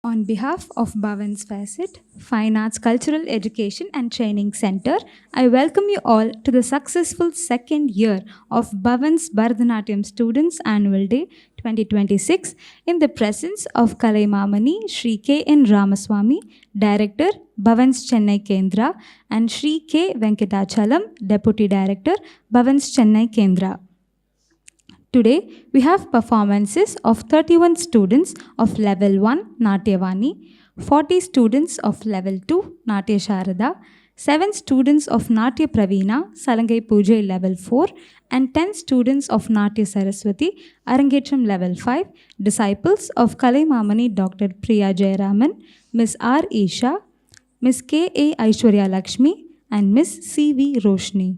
On behalf of Bhavan's Facet, Fine Arts Cultural Education and Training Center, I welcome you all to the successful second year of Bhavan's Bharatanatyam Students Annual Day 2026 in the presence of Kalaimamani Sri K. N. Ramaswamy, Director, Bhavan's Chennai Kendra, and Sri K. Venkatachalam, Deputy Director, Bhavan's Chennai Kendra. Today, we have performances of 31 students of Level 1 Natyavani, 40 students of Level 2 Natya Sharada, 7 students of Natya Pravina Salangai Pujai Level 4, and 10 students of Natya Saraswati Arangetram Level 5, disciples of Kalaimamani Dr. Priya Jayaraman, Ms. R. Isha, Ms. K. A. Aishwarya Lakshmi, and Ms. C. V. Roshni.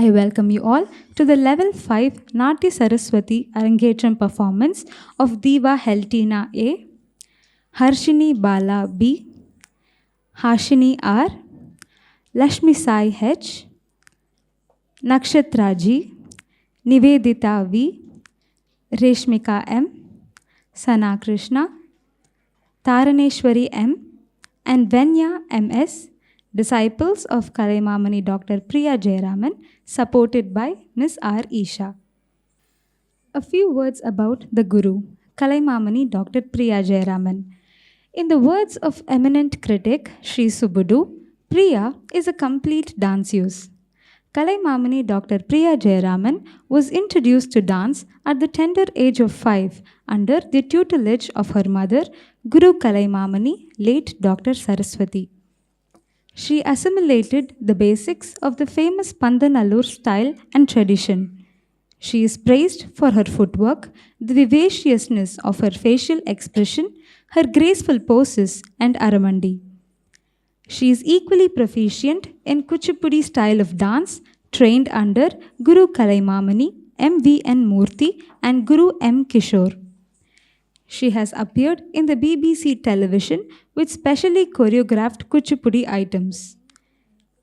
I welcome you all to the Level 5 Natya Saraswati Arangetram performance of Diva Heltina A, Harshini Bala B, Hashini R, Lashmi Sai H, Nakshatra G, Nivedita V, Reshmika M, Sana Krishna, Taraneshwari M, and Venya MS, disciples of Kalaimamani Dr. Priya Jayaraman, supported by Ms. R. Isha. A few words about the Guru, Kalaimamani Dr. Priya Jayaraman. In the words of eminent critic Sri Subudu, Priya is a complete danceuse. Kalaimamani Dr. Priya Jayaraman was introduced to dance at the tender age of 5 under the tutelage of her mother, Guru Kalaimamani, late Dr. Saraswati. She assimilated the basics of the famous Pandanallur style and tradition. She is praised for her footwork, the vivaciousness of her facial expression, her graceful poses, and aramandi. She is equally proficient in Kuchipudi style of dance, trained under Guru Kalaimamani, M. V. N. Murthy, and Guru M. Kishore. She has appeared in the BBC television with specially choreographed Kuchipudi items.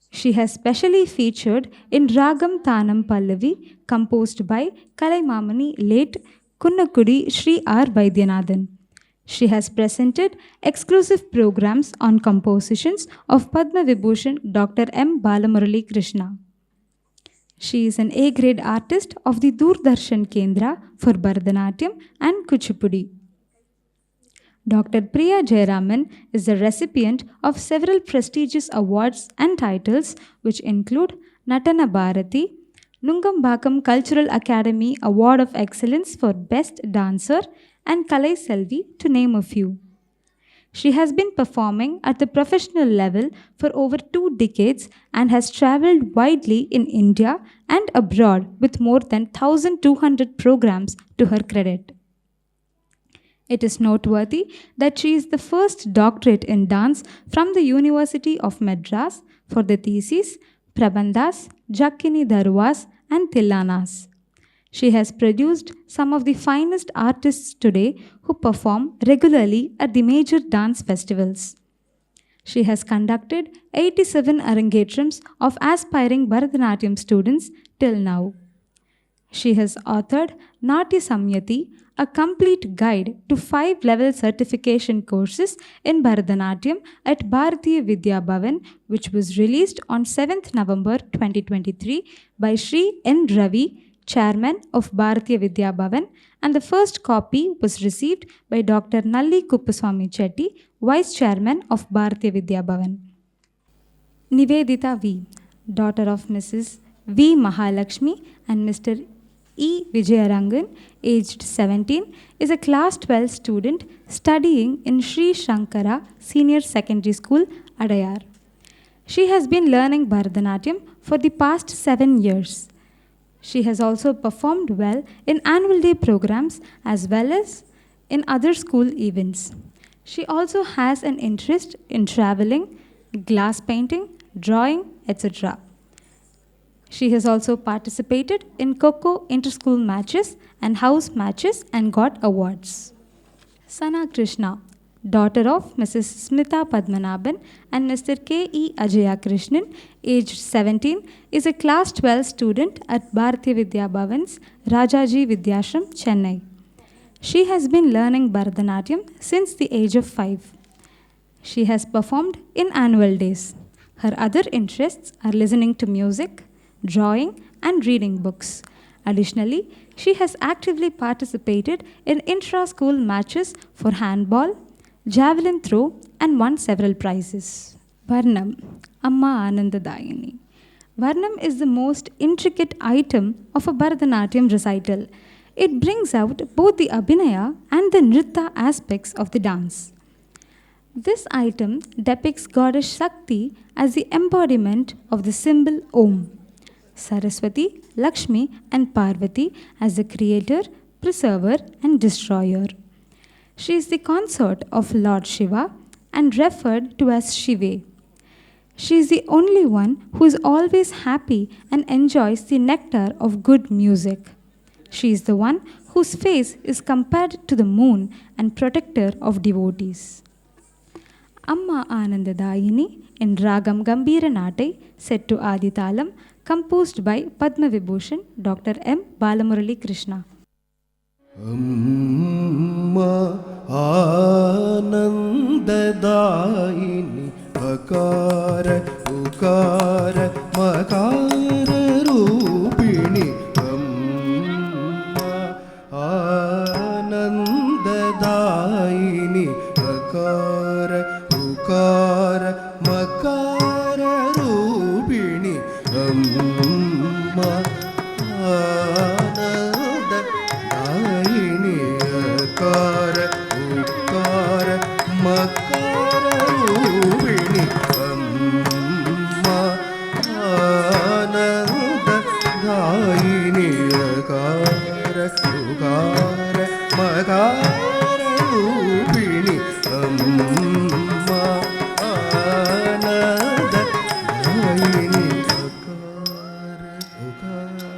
She has specially featured in Ragam Thanam Pallavi, composed by Kalaimamani late Kunnakudi Sri R. Vaidyanathan. She has presented exclusive programs on compositions of Padma Vibhushan Dr. M. Balamurali Krishna. She is an A-grade artist of the Doordarshan Kendra for Bharatanatyam and Kuchipudi. Dr. Priya Jayaraman is the recipient of several prestigious awards and titles which include Natana Bharati, Nungambakam Cultural Academy Award of Excellence for Best Dancer, and Kalai Selvi, to name a few. She has been performing at the professional level for over 2 decades and has travelled widely in India and abroad with more than 1,200 programs to her credit. It is noteworthy that she is the first doctorate in dance from the University of Madras for the thesis Prabandhas, Jakkini Darwas, and Tillanas. She has produced some of the finest artists today who perform regularly at the major dance festivals. She has conducted 87 Arangetrams of aspiring Bharatanatyam students till now. She has authored Natya Samyati, a complete guide to 5-level certification courses in Bharatanatyam at Bharatiya Vidya Bhavan, which was released on 7th November 2023 by Sri N. Ravi, Chairman of Bharatiya Vidya Bhavan, and the first copy was received by Dr. Nalli Kuppaswamy Chetty, Vice Chairman of Bharatiya Vidya Bhavan. Nivedita V., daughter of Mrs. V. Mahalakshmi and Mr. E. Vijayarangan, aged 17, is a class 12 student studying in Sri Shankara Senior Secondary School, Adayar. She has been learning Bharatanatyam for the past 7 years. She has also performed well in annual day programs as well as in other school events. She also has an interest in traveling, glass painting, drawing, etc. She has also participated in Kho inter-school matches and house matches and got awards. Sana Krishna, daughter of Mrs. Smita Padmanabhan and Mr. K. E. Ajaya Krishnan, aged 17, is a class 12 student at Bharatiya Vidya Bhavan's Rajaji Vidyashram, Chennai. She has been learning Bharatanatyam since the age of 5. She has performed in annual days. Her other interests are listening to music, drawing, and reading books. Additionally, she has actively participated in intra-school matches for handball, javelin throw, and won several prizes. Varnam, Amma Anandadayini. Varnam is the most intricate item of a Bharatanatyam recital. It brings out both the Abhinaya and the Nritta aspects of the dance. This item depicts goddess Shakti as the embodiment of the symbol Om, Saraswati, Lakshmi, and Parvati as the creator, preserver, and destroyer. She is the consort of Lord Shiva and referred to as Shive. She is the only one who is always happy and enjoys the nectar of good music. She is the one whose face is compared to the moon and protector of devotees. Amma Anandadayini in Ragam Gambhira Natai set to Adi Talam, composed by Padma Vibhushan Dr. M. Balamurali Krishna. Amma Anandadayini Akara Ukara Makara Rupini Amma Anandadayini Akara Ukara Makara Rupini Amma Anandadayini Akara Ukara Makara Rupini Amma Anandadayini Akara Ukara Makara Rupini Amma Anandadayini Akara Ukara.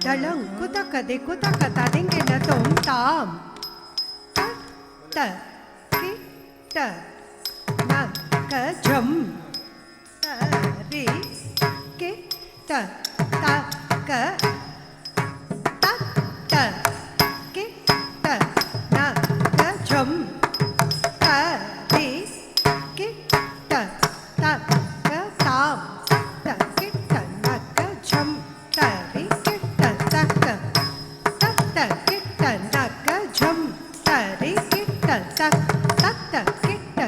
Dalang kutaka de kutaka tadinge na tom tam. Ta ki ta na ka jam. Ta ri ki ta ta ka ta ta ki ta na ka jam. Ta ri ki ta ta ka tam. Ta ki ta na ka jam. Ta ri ki ta ta ka ta ta ki ta na ka jam. Ta ri ki ta ta ta ta ki ta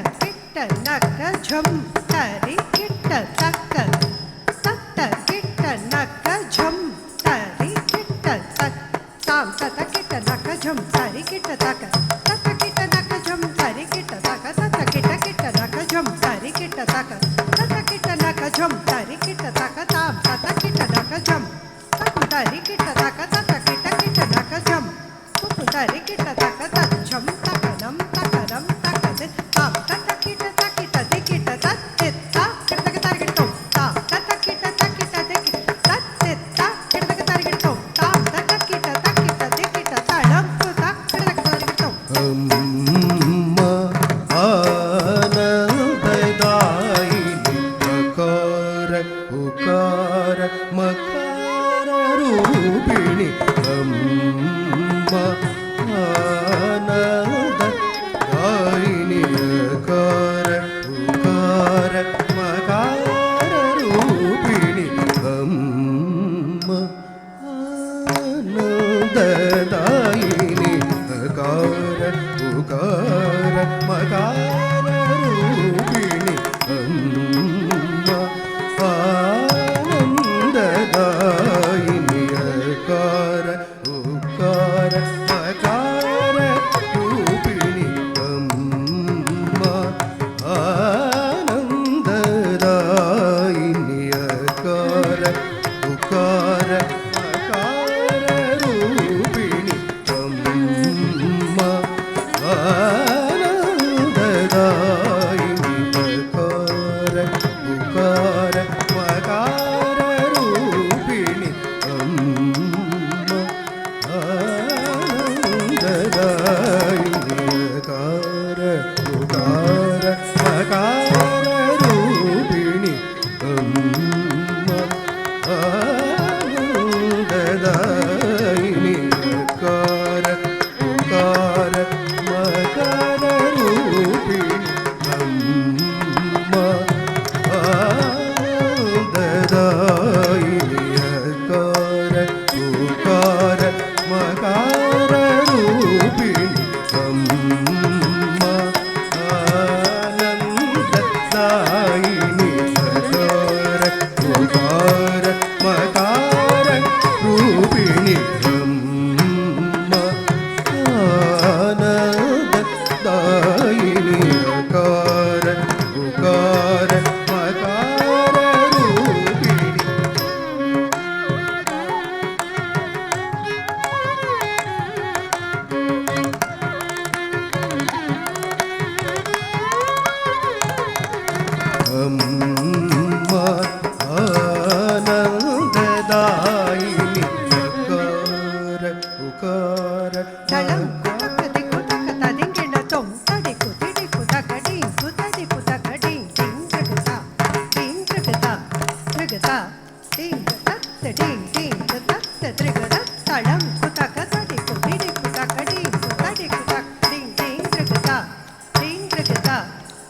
na ka jam. Ta ri ki ta ta ka ta ta ki ta na ka jam. Ta ri ki ta ta tam ta ta ki ta na ka jam. Ta ri ki ta ta ka ta ta ki ta na ka jam. Ta ri ki ta ta ka ta ta ki ta na ka jam. Ta ri ki ta ta ka ta ta ki ta na ka jam. Ta ri ki ta ta ka tam ta ta ki ta na ka jam. Ta ri ki ta ta ka ta ta ki ta na ka jam. Ta ri ki ta ta ka ta jam ta ka nam ta ka nam ta ka de tam ta ta ki ta di ki ta ta te ta ka ta ka ta ki to ta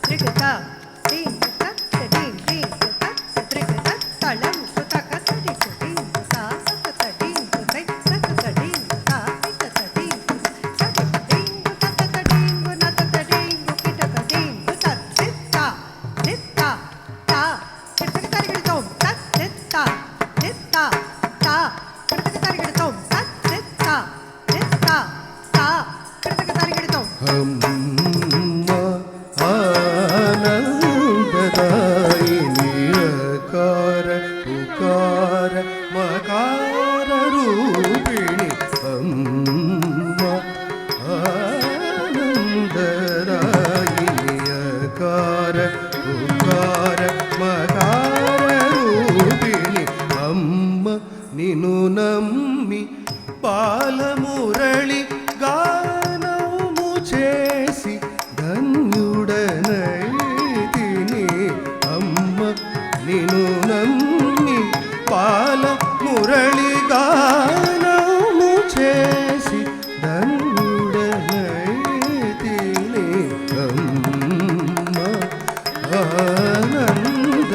త్రికత దీం తత్త దీం దీం తత్త త్రికత తళం సుతక తడికు దీం సా సతత దీం తై సతత దీం సా పితత దీం సతత దీం తతత దీం నతత దీం కిటక దీం తత్ సిత్త నిత్త తా కిటక తరిగిడతాం తత్ నిత్త నిత్త తా కిటక తరిగిడతాం తత్ నిత్త నిత్త తా కిటక తరిగిడతాం అమ్మ ఆనందదాయిని అకార ఉకార మకార రూపిణి అమ్మ ఆనందదాయిని అకార ఉకార మకార రూపిణి అమ్మ నిన్ను నమ్మి పాలమురళి గానము చేసి ధన్యుడనైతిని అమ్మ నిన్ను నమ్మి పాల మురళి గానము చేసి ధన్యుడనైతిని అమ్మ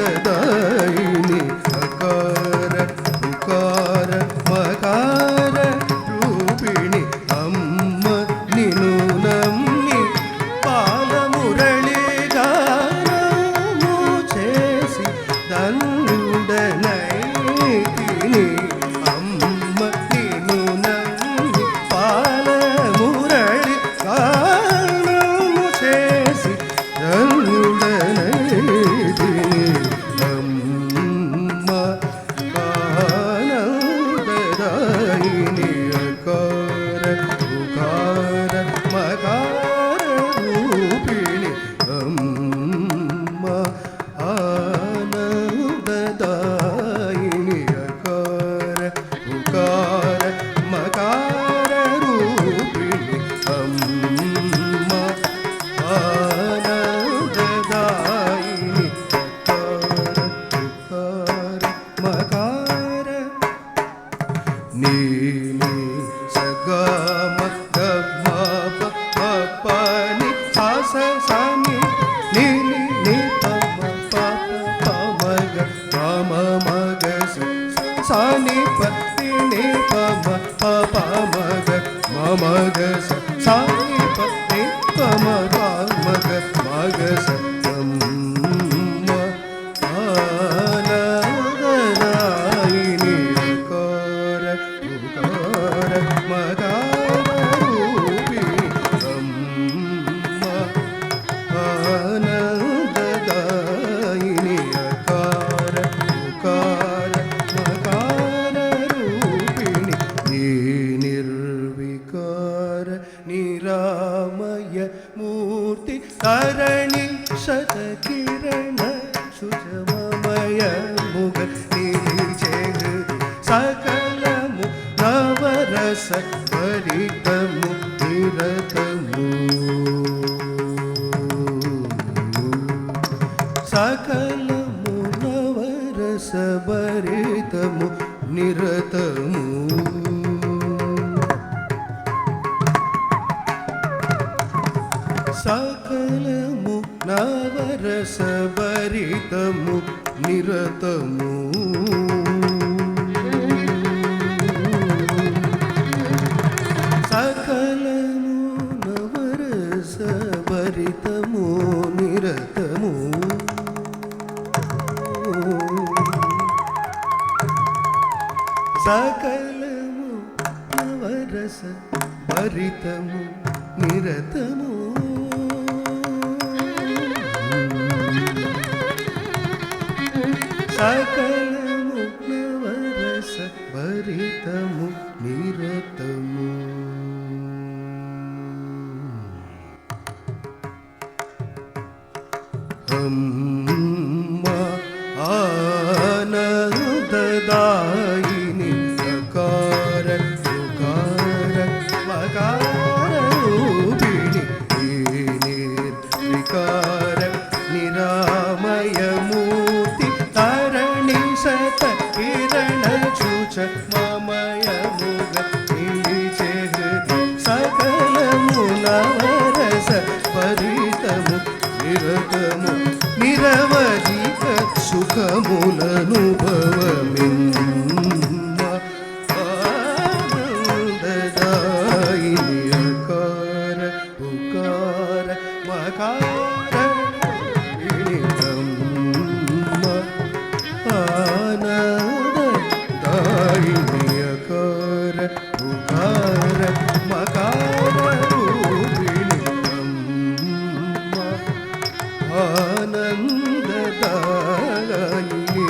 ఆనందదాయిని అకార ఉకార మకార రూపిణి అమ్మ నిన్ను నమ్మి పాలమురళి గానము చేసి ధన్యుడనైతిని అమ్మ నిన్ను నమ్మి పాలమురళి గానము చేసి ధన్యుడనైతిని అమ్మ ఆనందదాయిని అకార ఉకార మకార రూపిణి అమ్మ ఆనందదాయిని అకార ఉకార మకార రూపిణి అమ్మ ఆనందదాయిని అకార ఉకార మకార నీని సగమ గమ పని సాస సని నీని ని పమ పప పమగ పమ మగ సాని పతి ని పమ పప మగ మమగ సాని పతి పమ పమగ మగ సమ్మ ఆనందదాయిని అకార ఉకార మకార రూపిణి అమ్మ ఆనందదాయిని అకార ఉకార మకార రూపిణి నీ నిర్వికార నిరామయ మూర్తి తరణి శతకిరణ సుజమమయ ముగ నిలిచెగు సకలము నవరస భరితము నిరతము సకలము నవరస భరితము నిరతము సకలము నవరస భరితము నిరతము సకలము నవరస భరితము నిరతము సకలము నవరస భరితము నిరతము సకలము నవరస భరితము నిరతము అమ్మ ఆనందదాయిని అకార ఉకార మకార రూపిణి నిర్వికార నిరామయమూర్తి తరణి సత కిరణ చూచ మమయముగ నిలిచెగు సకలము నవరస భరితము నిరతము నిరవధిక సుఖములనుభవమిమ్మ ఆనందదాయిని అకార ఉకార మకార వినితమ్మ ఆనందదాయిని అకార ఉకార మకార రూపిణితమ్మ ఆనందదాయిని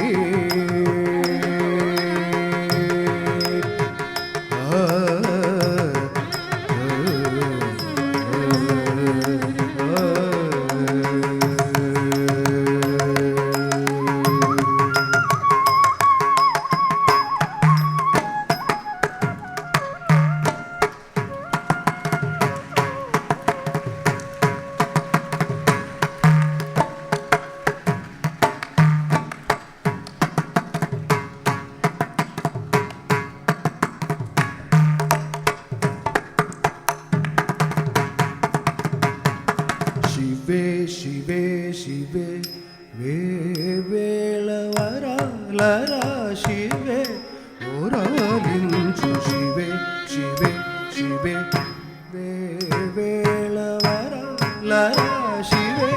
శివే శివే శివే వేళవరాలరా శివే ఓరాలించు శివే శివే శివే వేళవరాలరా శివే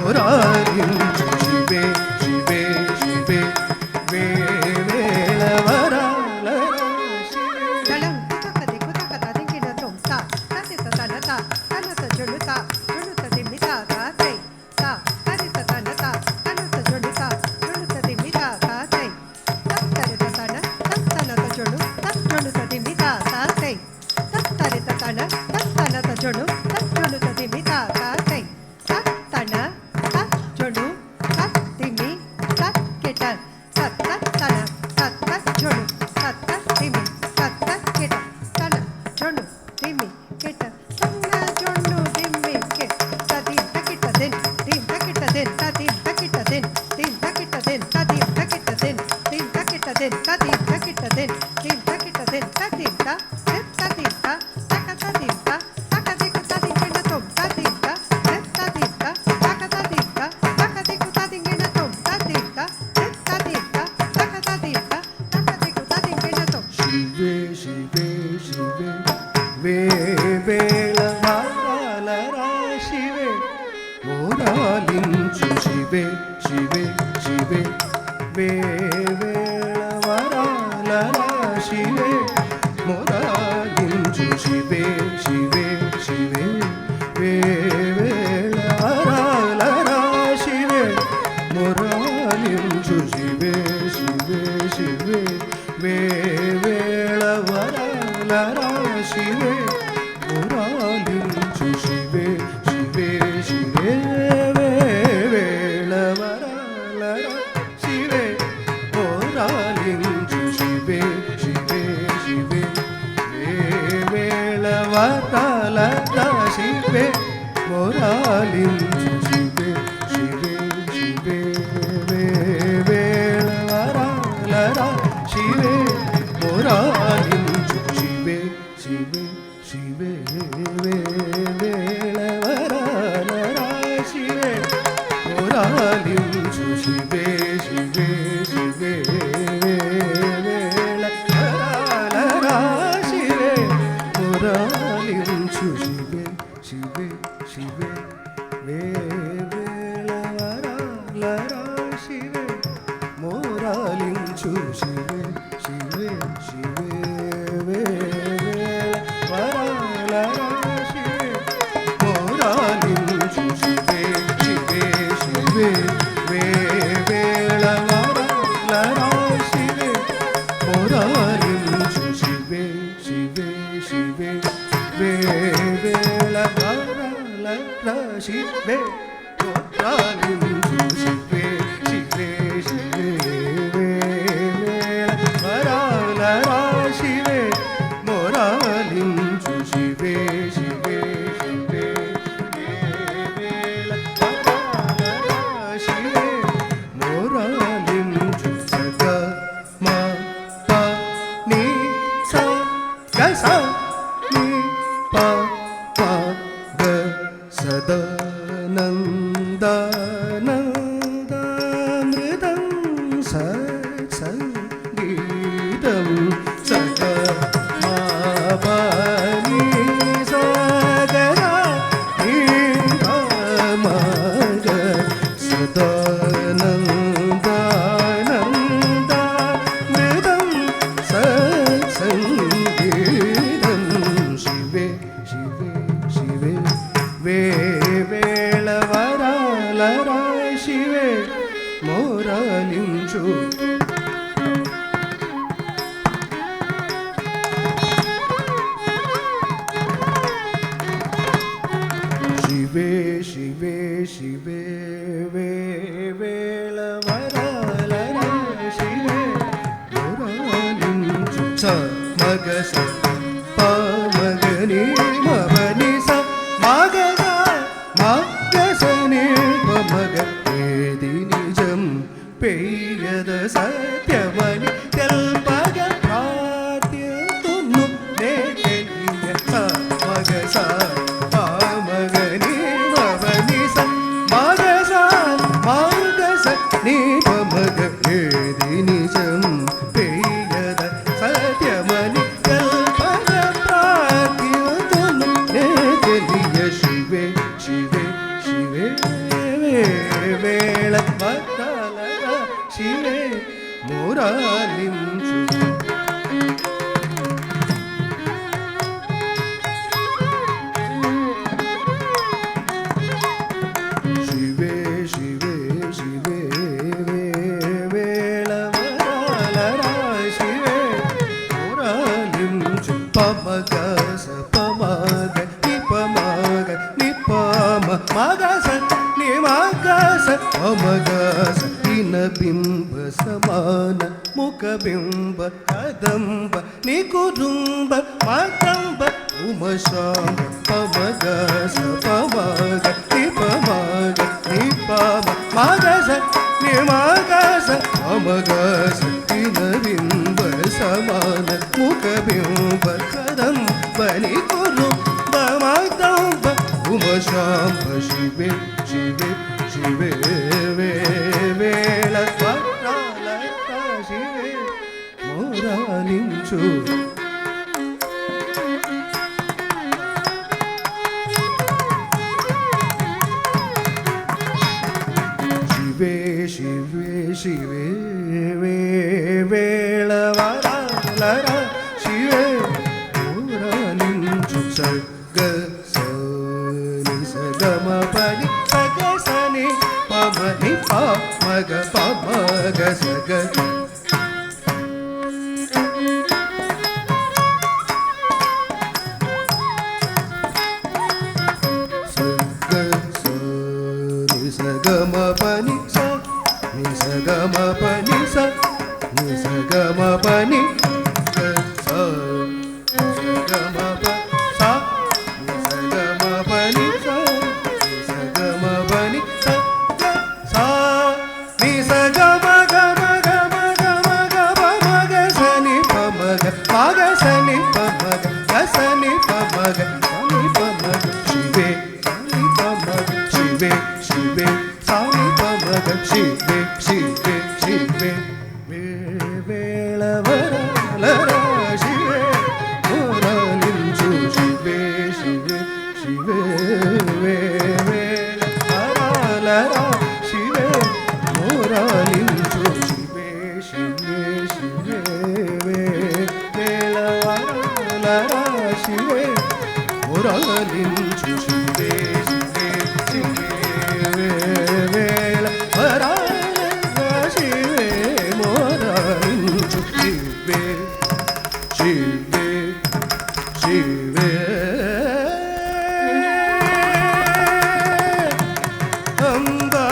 ఓరాలించు శివే శివే శివే వేళవరాలరా శివే దళం కుతకది కుతకత దింగిన తొంత తతిత తనత తనత జొలుత జొలుత దిమిత తాతై తా తరిత తనత తనత జొలుత జొలుత దిమిత తాతై తత్తరిత తన తత్తనత జొలు తజ్జొలుత దిమిత తాతై తత్తరిత తన తత్తనత జొలు తజ్జొలుత దిమిత తాతై తత్తన తజ్జొలు తత్తిమి తక్కిట తత్తన తత్తజొలు తత్తతిమి తత్తకిట తన జొలు దిమి కిట తన్న జొలు దిమి కి తది తకిట దెన్ దిం తకిట దెన్ తది తకిట దెన్ దిం తకిట దెన్ తది తకిట దెన్ దిం తకిట దెన్ తది తకిట దెన్ దిం తకిట దెన్ తది త తది త తక తది త తక దికు తది కిన తొం తది త తది త తక తది త తక దికు తది కిన తొం తది త తది త తక తది త తక దికు తది కిన తొం శివే శివే శివే వేళవరాలరా శివే ఓరాలించు శివే శివే శివే వేళవరాలరా శివే మోరాలించు శివే శివే శివే వేళవరాలరా శివే మోరాలించు శివే శివే శివే వేళవరాలరా శివే మోరాలించు శివే శివే శివే వేళవరాలరా శివే మోరాలించు శివే శివే శివే వేళవరాలరా శివే మోరాలించు శివే శివే శివే వేళవరాలరా శివే మోరాలించు శివే శివే శివే వేళవరాలరా శివే మోరాలించు శివే శివే శివే వేళవరాలరా శివే మోరాలించు శివే శివే శివే వేళవరాలరా శివే మోరాలించు శివే శివే శివే వేళవరాలరా శివే మోరాలించు శివే శివే శివే వేళవరాలరా శివే మోరాలించు శివే శివే శివే వేళవరాలరా శివే మోరాలించు శివే శివే శివే వేళవరాలరా శివే మోరాలించు శివే శివే శివే వేళవరాలరా శివే మోరాలించు సదా మా పా నీ సా గ సా నీ పా పా గ సదానంద दानन्दामृतं सत्सङ्गीतं सदा मा पानि सागरा मग सदानन्दानन्दामृतं सत्सङ्गीतं शिवे शिवे शिवे వేళవరాలరా శివే మోరాలించు శివే శివే శివే వేళవరాలరా శివే మోరాలించు స మగ స ప మగని మవని స మగ ఏది నిజం పెయ్యద సత్యమని తెల్పగ ప్రార్థ్యతును నే తెలియ మగ స మగని మవని స మగ స నీ మగ ఏది నిజం పెయ్యద సత్యమని తెల్పగ ప్రార్థ్యతును నే తెలియ శివే శివే శివే వేళ వరాలరా శివే మోరాలించు శివే శివే శివే వేళ వరాలరా శివే మోరాలించు పమగ స పమగ నిపమగ నిపమ మగ స నిమగస అమగస బింబ సమాన ముఖబింబ కదంబ నికురుంబ మదంబ ఉమశాంబ పమగస పమగ నిపమగ నిపమ మగస నిమగస అమగస బింబ సమాన ముఖబింబ కదంబ నికురుంబ మదంబ ఉమశాంబ శివే శివే శివే వేళ వరాలరా శివే మోరాలించు శివే శివే శివే వేళ వరాలరా శివే మోరాలించు సర్గ గమ పని సగ సని పమని పమగ పమగ సగ సగ సని సగమ పని స ని సగమ పని స ని సగమ పని స సగమ ప స ని సగమ పని స మగసని పమగ గసని పమగ సని పమగ శివే సని పమగ శివే శివే సని పమగ శివే శివే శివే వేళ వరాలరా శివే మోరాలించు శివే శివే శివే వేళ వరాలరా శివే మోరాలించు శివే శివే శివే శివే మురళించు శివే శివే శివే వేళ వరాలరా శివే మురళించు శివే శివే శివే అంబా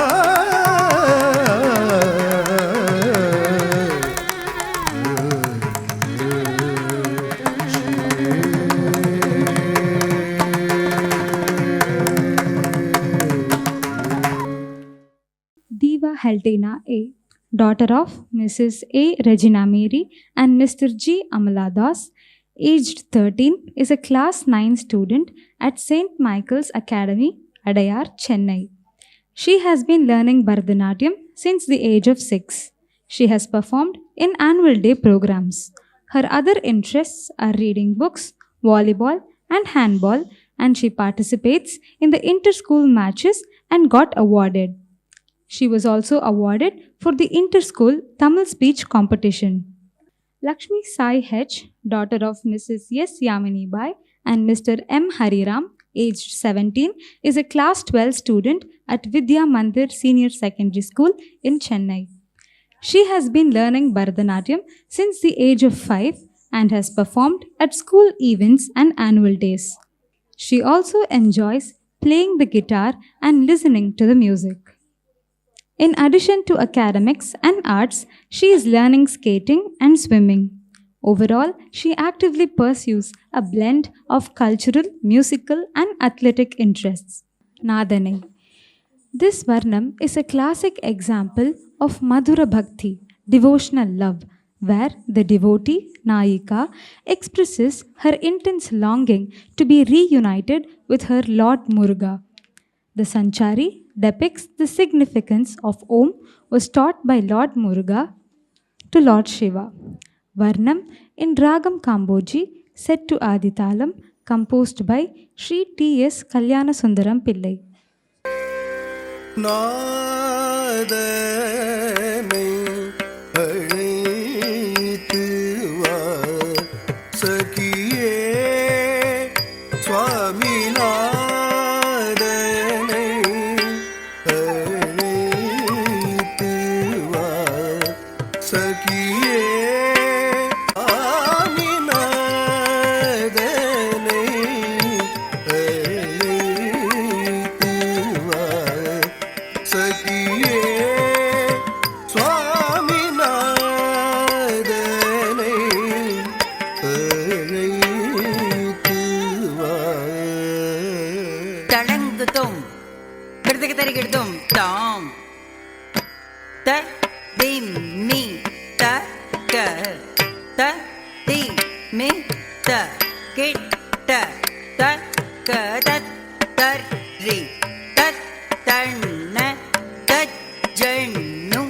Helena A, daughter of Mrs. A. Regina Mary and Mr. G. Amaladas, aged 13, is a class 9 student at St. Michael's Academy, Adayar, Chennai. She has been learning Bharatanatyam since the age of 6. She has performed in annual day programs. Her other interests are reading books, volleyball, and handball, and she participates in the inter-school matches and got awarded. She was also awarded for the inter-school Tamil speech competition. Lakshmi Sai H, daughter of Mrs. S. Yamini Bai and Mr. M. Hariram, aged 17, is a class 12 student at Vidya Mandir Senior Secondary School in Chennai. She has been learning Bharatanatyam since the age of 5 and has performed at school events and annual days. She also enjoys playing the guitar and listening to the music. In addition to academics and arts, she is learning skating and swimming. Overall, she actively pursues a blend of cultural, musical, and athletic interests. Nadane. This Varnam is a classic example of Madhura Bhakti, devotional love, where the devotee, Nayika, expresses her intense longing to be reunited with her Lord Muruga. The Sanchari depicts the significance of Om was taught by Lord Muruga to Lord Shiva. Varnam in Ragam Kamboji set to Aditalam, composed by Sri T.S. Kalyana Sundaram Pillai. நாதனை அழைத்து வா சகியே சுவாமி நாதனை அழைத்து வா சகியே சுவாமி நாதனை அழைத்து வா சகியே சுவாமிநாதனை அழைத்து வா. தடங்குதும் கிருதக தரிகிடுதும் தாம் த திம் மி த க த தி மி த கிட்ட த க த தர் ரி தத் தண்ண தத் ஜண்ணு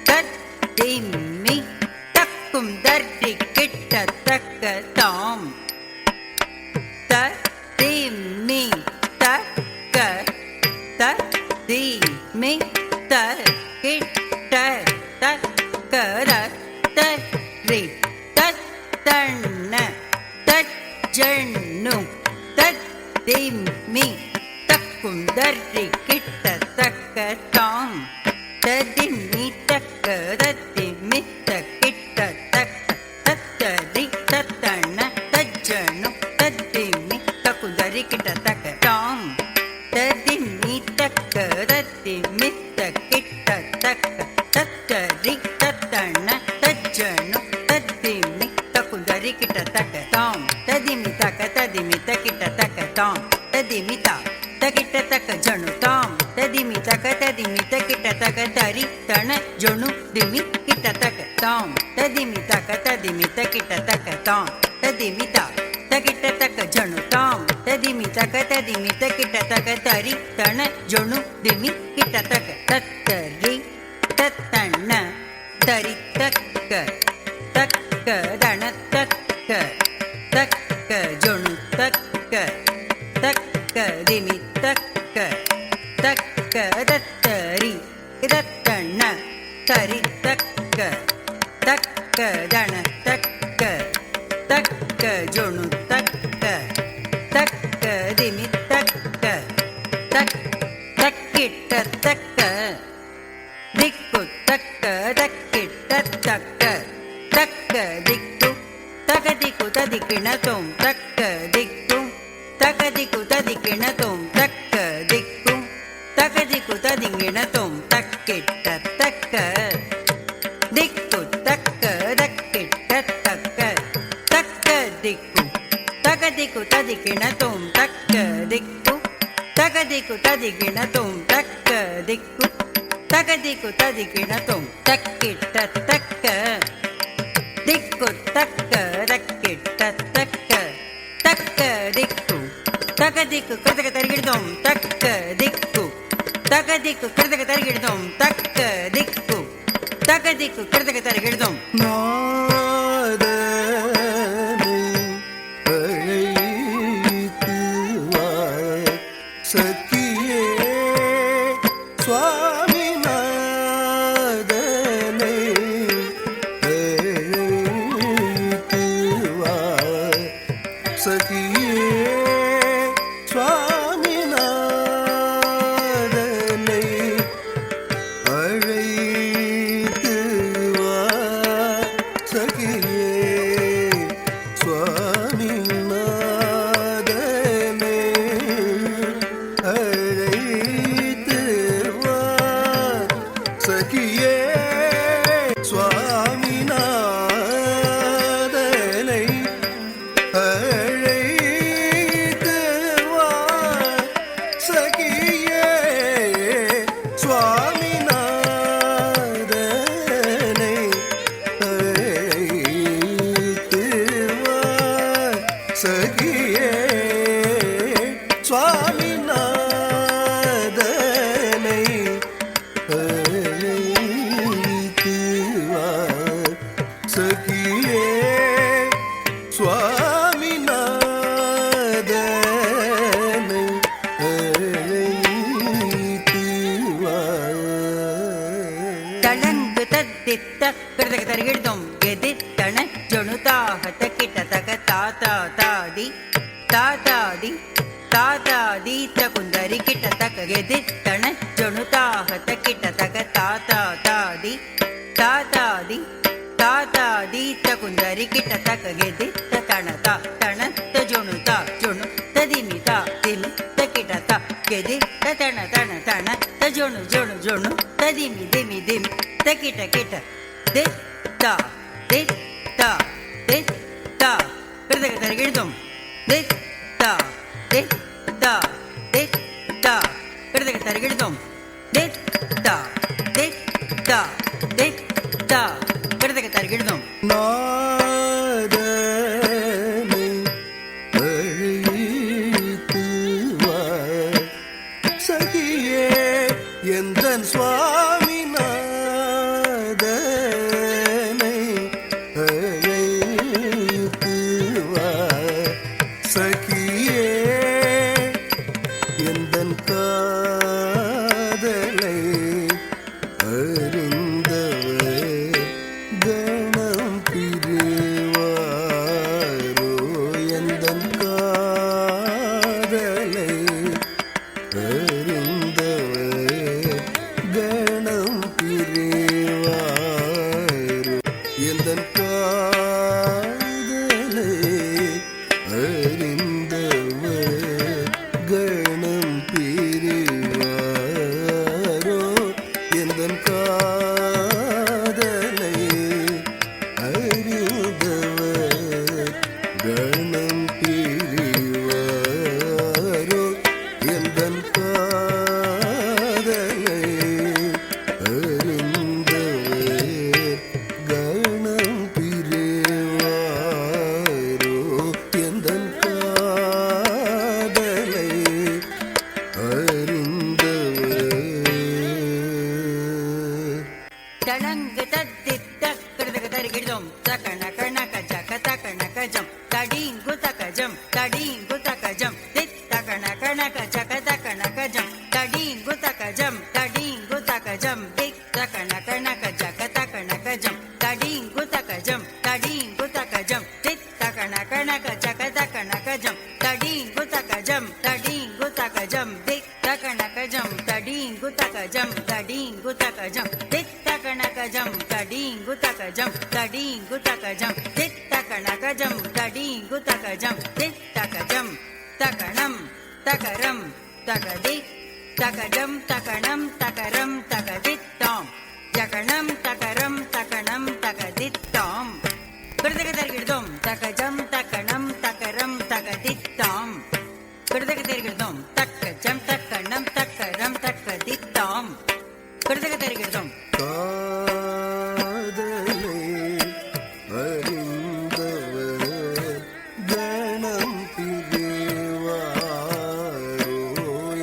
தத் திம்மி தக்கும் தர்ரி கிட்ட தக்க தாம் த திம்மி தக்க த திம்மி த கிட்ட தக்க தர்ரி தத் தண்ண தத் ஜண்ணு தத் திம்மி தக்கும் தர்ரி கிட்ட தக்க தாம் ததிம்மி தக்க தத்திம்மி தக்கிட்ட தக்க தத்தரி தத்தண்ண தஜ்ஜனு தத்திம்மி தக்கும் தரி கிட்ட தக்க தாம் ததிம்மி தக்க தத்திம்மி தக்கிட்ட தக்க தத்தரி தத்தண்ண தஜ்ஜனு தத்திம்மி தக்கும் தரி கிட்ட தக்க தாம் ததிம்மி தக்க ததிம்மி தக்கிட்ட தக்க தாம் ததிம்மி தக்கிட்ட தக்க ஜனு தாம் ததிமி தக்க ததிமி தக்கிட்ட தக்க தரி தன ஜொணு திமி கிட்ட தக்க தாம் ததிமி தக்க ததிமி தக்கிட்ட தக்க தாம் ததிமி தக்கிட்ட தக்க ஜனு தாம் ததிமி தக்க ததிமி தக்கிட்ட தக்க தரி தன ஜொணு திமி கிட்ட தக்க தத்தரி தத்தண்ண தரி தக்க தக்க தன தக்க தக்க ஜொணு தக்க தக்க திமி தக்க தக்க தத்தரி தத்தண்ண தரி தக்க தக்க தன தக்க தக்க ஜொணு தக்க தக்க திமி தக்க தக்கிட்ட தக்க திக்கு தக்க தக்கிட்ட தக்க தக்க திக்கு தகதிக்கு ததிக்கிணத்தும் தக்க திக்கும் தகதிக்கு ததிக்கிணத்தும் தக்க திக்கும் தகதிக்கு ததிங்கிணத்தும் தக்கிட்ட தக்க திக்கு தக்க தக்கிட்ட தக்க தக்க திக்கு தகதிக்கு ததிக்கிணத்தும் தக்க திக்கு தகதிக்கு ததிக்கிணத்தும் தக்க திக்கு தகதிக்கு ததிக்கிணத்தும் தக்கிட்ட தக்க திக்கு தக்க தக்கிட்ட தக்க தக்க திக்கு தகதிக்கு கதக தருகிடுதோம் தக்க திக்கு தகதிக்கு கிருதக தருகிடுதோம் தக்க திக்கு தகதிக்கு கிருதக தருகிடுதோம் நாதனை அழைத்து வா சக்கியே சுவாமிநாதனை அழைத்து வா சக்கியே சுவாமிநாதனை அழைத்து வா சகியே சுவாமிநாதனை அழைத்து வா சகியே சுவாமிநாதனை அழைத்து வா சகியே சுவாமிநாதனை அழைத்து வா சகியே சுவாமிநாதனை அழைத்து வா சகியே சுவாமிநாதனை அழைத்து வா தளங்கு தத்தித்த கிருதக தருகிடுதோம் எதி தன ஜொணுதாக தக்கிட்ட தக தாத்தா தாதி தாதாதி தாதாதி தகுந்தரி கிட்ட தக எதி தன ஜொணுதாக தக்கிட்ட தக தாத்தா தாதி தாதாதி தாதாதி தகுந்தரி கிட்ட தக எதி தணதா தணத்த ஜொணுதா ஜொணு ததிமிதா திமி தக்கிட்ட த கெதி தண தண தண தஜொணு ஜொணு ஜொணு ததிமி திமி திமி தக்கிட்ட கிட்ட தி தா தி தா தி தா கிருதக தருகிடுதோம் தி தா தி தா தி தா கிருதக தருகிடுதோம் தி தா தி தா தி தா கிருதக தருகிடுதோம் நாதனை அழைத்து வா சகியே எந்தன் சுவாமிநாதனை அழைத்து வா சகியே எந்தன் காதலை அறிந்தவர் கணம் பிரிவாரோ எந்தன் காதலை அறிந்தவர் கணம் பிரிவாரோ எந்தன் காதலை அறிந்தவர் கணம் பிரிவாரோ எந்தன் காதலை அறிந்தவர் கணம் பிரிவாரோ எந்தன் காதலை அறிந்தவர் கணம் பிரிவாரோ எந்தன் காதலை அறிந்தவர் தளங்கு தத்தித்த கிருதக தருகிடுதோம் தகண கணக ஜக தகண கஜம் தடீங்கு தகஜம் தடீங்கு தகஜம் தித் தகண கணக ஜக தகண கஜம் தடீங்கு தகஜம் தடீங்கு தகஜம் திக் தகண கணக ஜக தகண கஜம் தடீங்கு தகஜம் தடீங்கு தகஜம் தித் தகண கணக ஜக தகண கஜம் தடீங்கு தகஜம் தடீங்கு தகஜம் திக் தகண கஜம் தடீங்கு தகஜம் தடீங்கு தகஜம் தித் தகண கஜம் தடீங்கு தகஜம் தடீங்கு தகஜம் தித் தகண கஜம் தடீங்கு தகஜம் தித் தகஜம் தகணம் தகரம் தகதி தகஜம் தகணம் தகரம் தகதித்தாம் ஜகணம் தகரம் தகணம் தகதித்தாம் கிருதக தருகிடுதோம் தகஜம் தகணம் தகரம் தகதித்தாம் கிருதக தருகிடுதோம் தக்கஜம் தக்கணம் தக்கரம் தக்கதித்தாம் கிருதக தருகிடுதோம் காதலை அறிந்தவர் கணம் பிரிவாரோ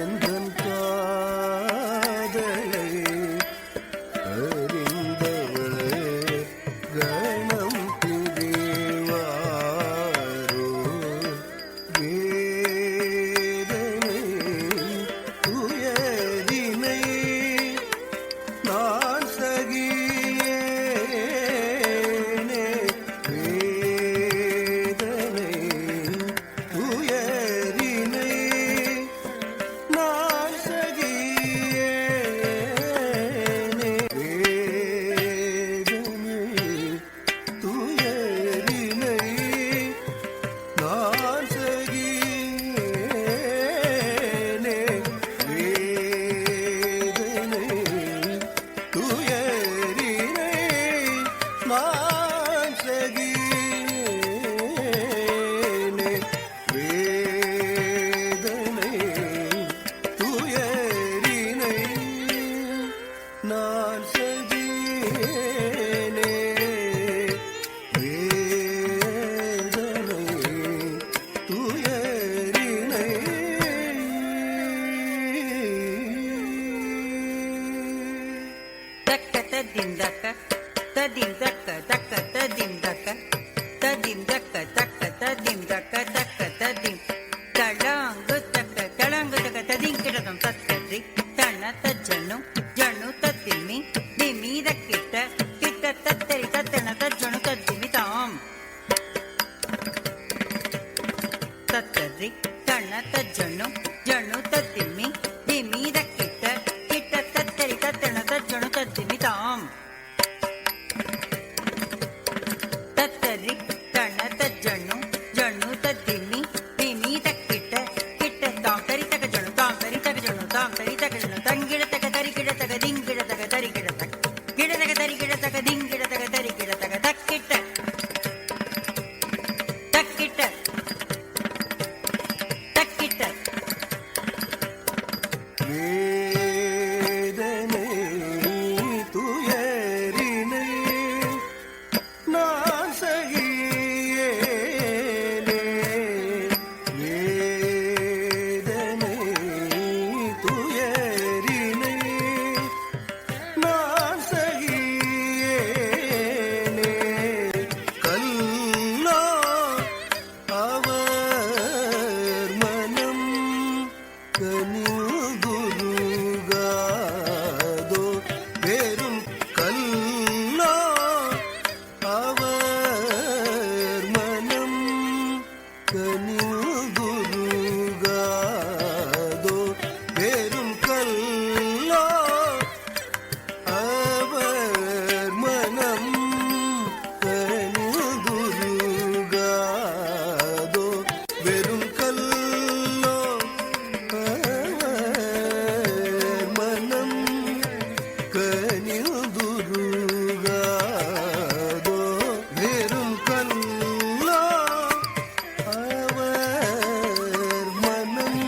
எந்தன் காதலை ತದಿಂ ದಕ್ಕ ತದಿಂ ದಕ್ಕ ದಕ್ಕ ತದಿಂ ದಕ್ಕ ತದಿಂ ದಕ್ಕ ದಕ್ಕ ತದಿಂ ದಕ್ಕ ದಕ್ಕ ತದಿಂ ತಳಂಗು ತಕ್ಕ ತಳಂಗು ತಕ್ಕ ತದಿಂ ಕಿಡದಂ ತತ್ತದ್ರಿ ತಣ್ಣ ತಜ್ಜಣ್ಣು ಜಣ್ಣು ತತ್ತಿಮ್ಮಿ ನಿಮೀದ ಕಿಟ್ಟ ಕಿಟ್ಟ ತತ್ತರಿ ತತ್ತಣ ತಜ್ಜಣ್ಣು ತದ್ದಿಮಿ ತಾಂ ತತ್ತದ್ರಿ ತಣ್ಣ ತಜ್ಜಣ್ಣು ಜಣ್ಣು ತತ್ತಿಮ್ಮಿ ನಿಮೀದ ಕಿಟ್ಟ ಕಿಟ್ಟ ತತ್ತರಿ ತತ್ತಣ ತಜ್ಜಣ್ಣು ತದ್ದಿಮಿ ತಾಂ ತತ್ತರಿ ತಣ್ಣ ತಜ್ಜಣ್ಣು ಜಣ್ಣು ತದ್ದಿಮ್ಮಿ ನಿಮೀದ ಕಿಟ್ಟ ಕಿಟ್ಟ ತಾಂ ತರಿ ತಗ ಜಣ್ಣು ತಾಂ ತರಿ ತಗ ಜಣ್ಣು ತಾಂ ತರಿ ತಗ ಜಣ್ಣು ತಂಗಿಡ ತಗ ತರಿ ಗಿಡ ತಗ ದಿಂಗಿಡ ತಗ ತರಿ ಗಿಡ ತಗ ಗಿಡ ತಗ ತರಿ ಗಿಡ ತಗ ದಿಂಗಿಡ ತಗ ತರಿ ಗಿಡ ತಗ ತಕ್ಕಿಟ್ಟ ತಕ್ಕಿಟ್ಟ ತಕ್ಕಿಟ್ಟ வேதனை துயரினை நான் சகியேனே வேதனை துயரினை நான் சகியேனே கல்லோ அவர் மனம் கனியுருகாதோ வெறும் கல்லோ அவர் மனம் கனியுருகாதோ வெறும் கல்லோ அவர் மனம் கனியுருகாதோ வெறும் கல்லோ மனம் கனியுருகாதோ வெறும் கல்லோ அவர் மனம்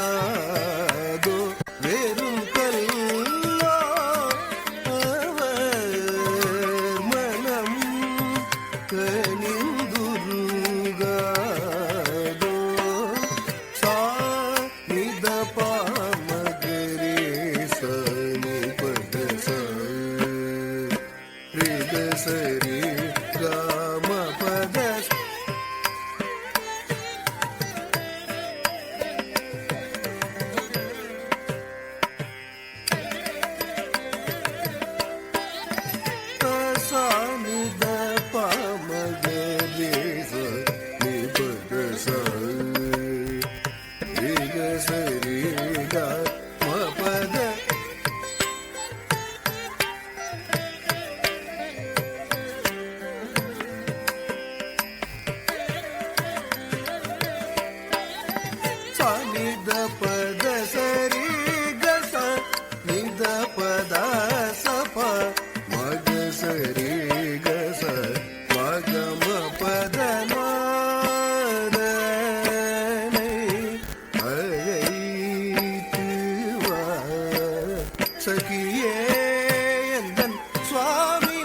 கனிந்துருகாதோ வெறும் கல்லோ அவர் மனம் கனிந்துருகாதோ சா நித பாமகரே சனி பத ரித சரி ராம பத சானித பாமகரே சனி பத ரித சரி ராம பத நித பத சரி கச நித பத சப மக சரி கச மகம பத நாதனை அழைத்து வா சகியே எந்தன் சுவாமிநாதனை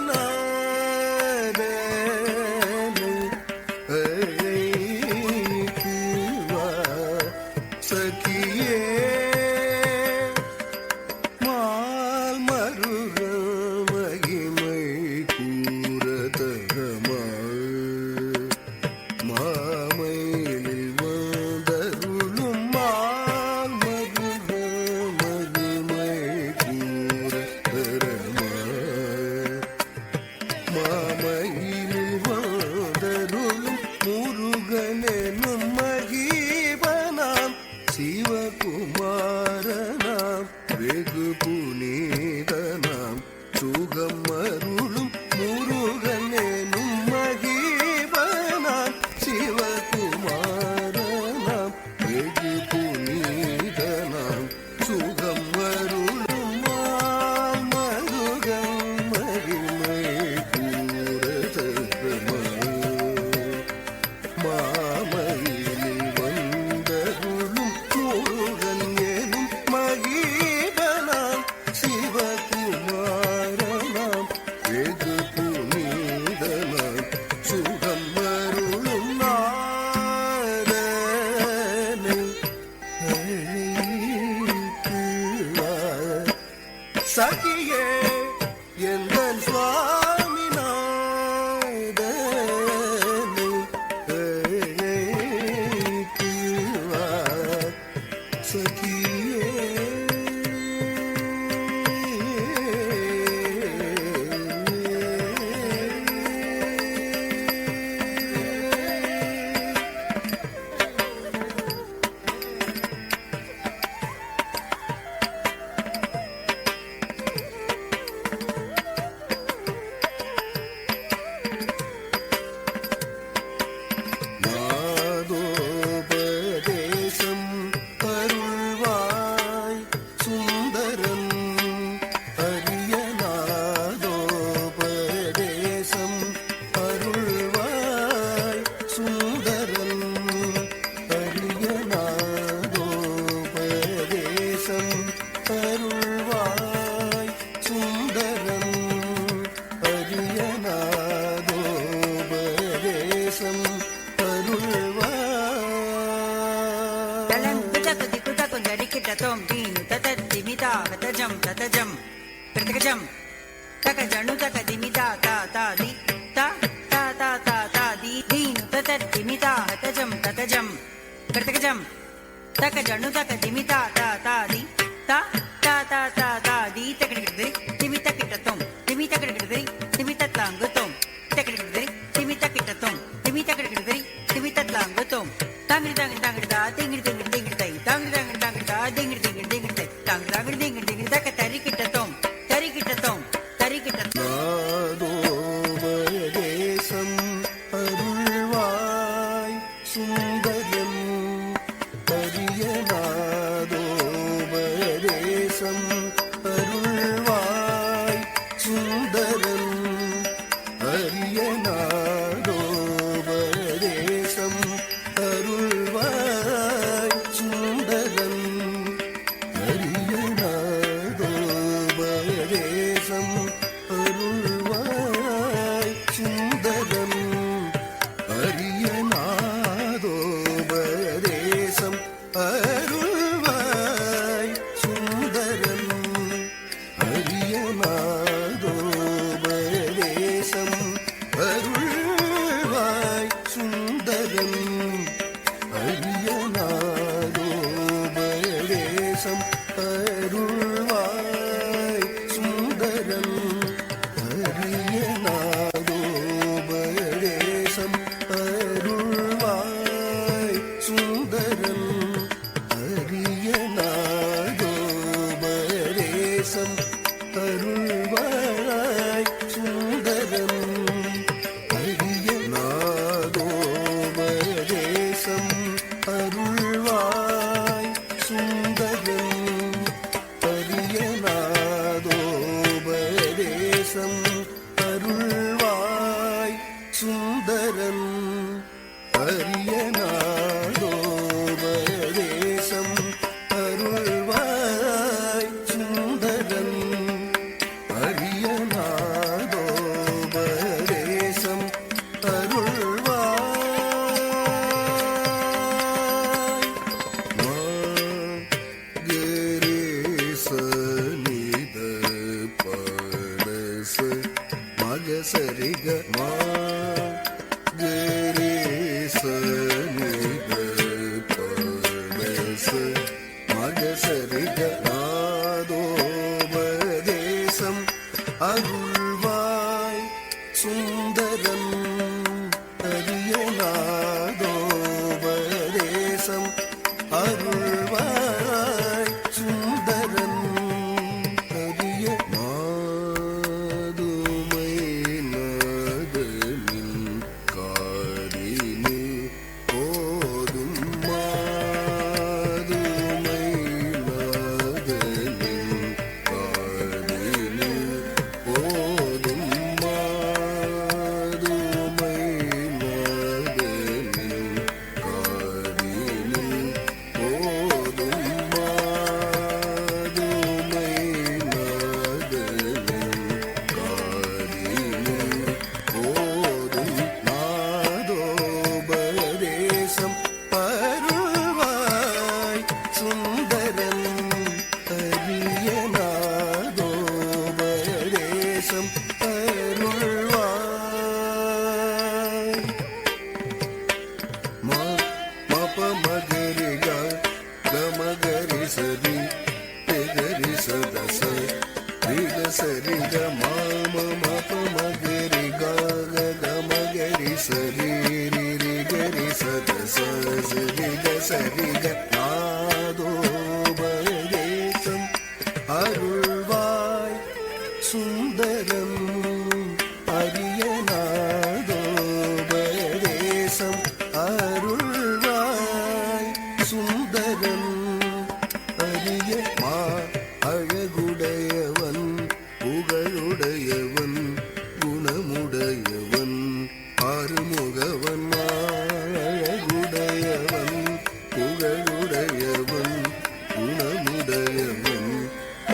அழைத்து வா சகியே மால் மருக மகிமை கூறதகமாள் மாமையில் வந்தருளும் மால் மருக மகிமை கூறதகமாள் மாமையில் வந்தருளும் முருகனெனும் மகிபனாம் சிவகுமாரனாம் வெகு புனிதனாம் சுகம் அருளும் முருகனெனும் மகிபனாம் சிவகுமாரனாம் வெகு புனிதனாம் சுகம் அருளும் மால் மருகம் மகிமை கூறதகமாள் மாமையில் வந்தருளும் முருகன் எனும் மகிபனாம் சிவகுமாரனாம் சகியே எந்தன் சுவாமி ஓ ಸರಿ ಗ ಮಾಮ ಮಪ ಮಗರಿ ಗಾಗ ಗಮಗರಿ ಸರಿ ರಿ ರಿ ಗರಿ ಸದ ಸರಿ ಗ ಸರಿ ಗ நாதோ பரதேசம் அருள்வாய் சுந்தரம் அரியநாதோ பரதேசம் அருள்வாய் சுந்தரம் அரிய மா அழகுடையவன் புகழுடையவன் குணமுடையவன் ஆறுமுகவன் அழகுடையவன் புகழுடையவன் குணமுடையவன்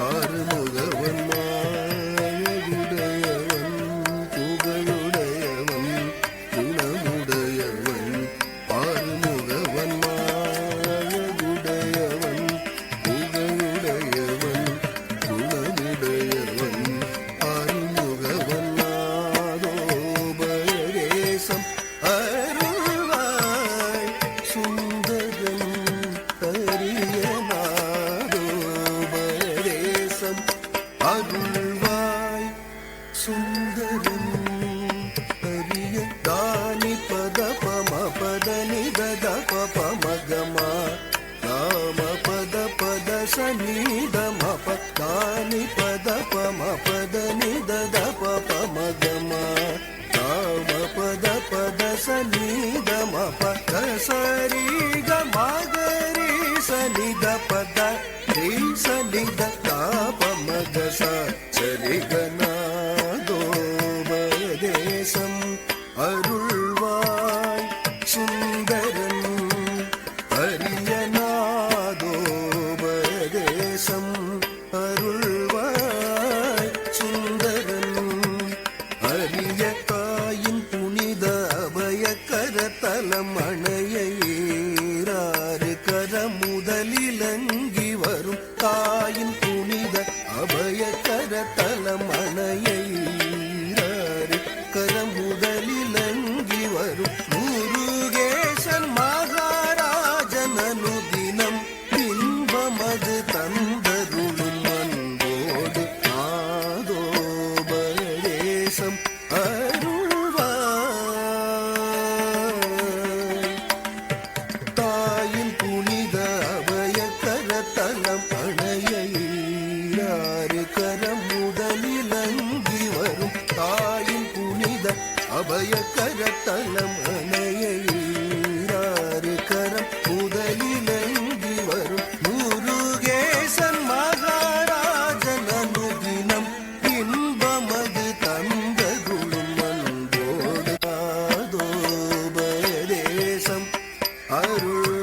ஆறுமுகவன் அழகுடையவன் புகழுடையவன் குணமுடையவன் ஆறுமுகவன் அழகுடையவன் புகழுடையவன் குணமுடையவன் ஆறுமுகவன் நாதோ பரதேசம் அருள்வாய் சுந்தரம் அரியநாதோ பரதேசம் அருள்வாய் சுந்தரம் அரிய தானி பத பம பத நித பப மகமா ராம பத பத சனித மப தானி பத பம பத நித பப மகமா ராம பத பத சனித மப சரி க மகரி சனித பத ரி சனித தாப மக சரி கநாதோ பரதேசம் அருள்வாய் சுந்தரம் அரியநாதோ பரதேசம் அருள்வாய் சுந்தரம் அரிய தாயின் புனித அபய கரத்தலம் அணையாறு கர முதலிலங்கி வரும் தாயின் புனித அபய கரத்தலம் அணையாறு கர முதலிலங்கி வரும் முருகேசன் மகாராஜன் அனுதினம் இன்பமது தந்தருளும் அன்போடு நாதோ பரதேசம் அருள்வாய் தாயின் புனித அபய கரத்தலம் அணையாறு கரம் முதலிலங்கி வரும் தாயின் புனித அபய கரத்தலம் அணையாறு கரம் முதலிலங்கி வரும் முருகேசன் மகாராஜன் அனுதினம் இன்பமது தந்தருளும் அன்போடு நாதோ பரதேசம்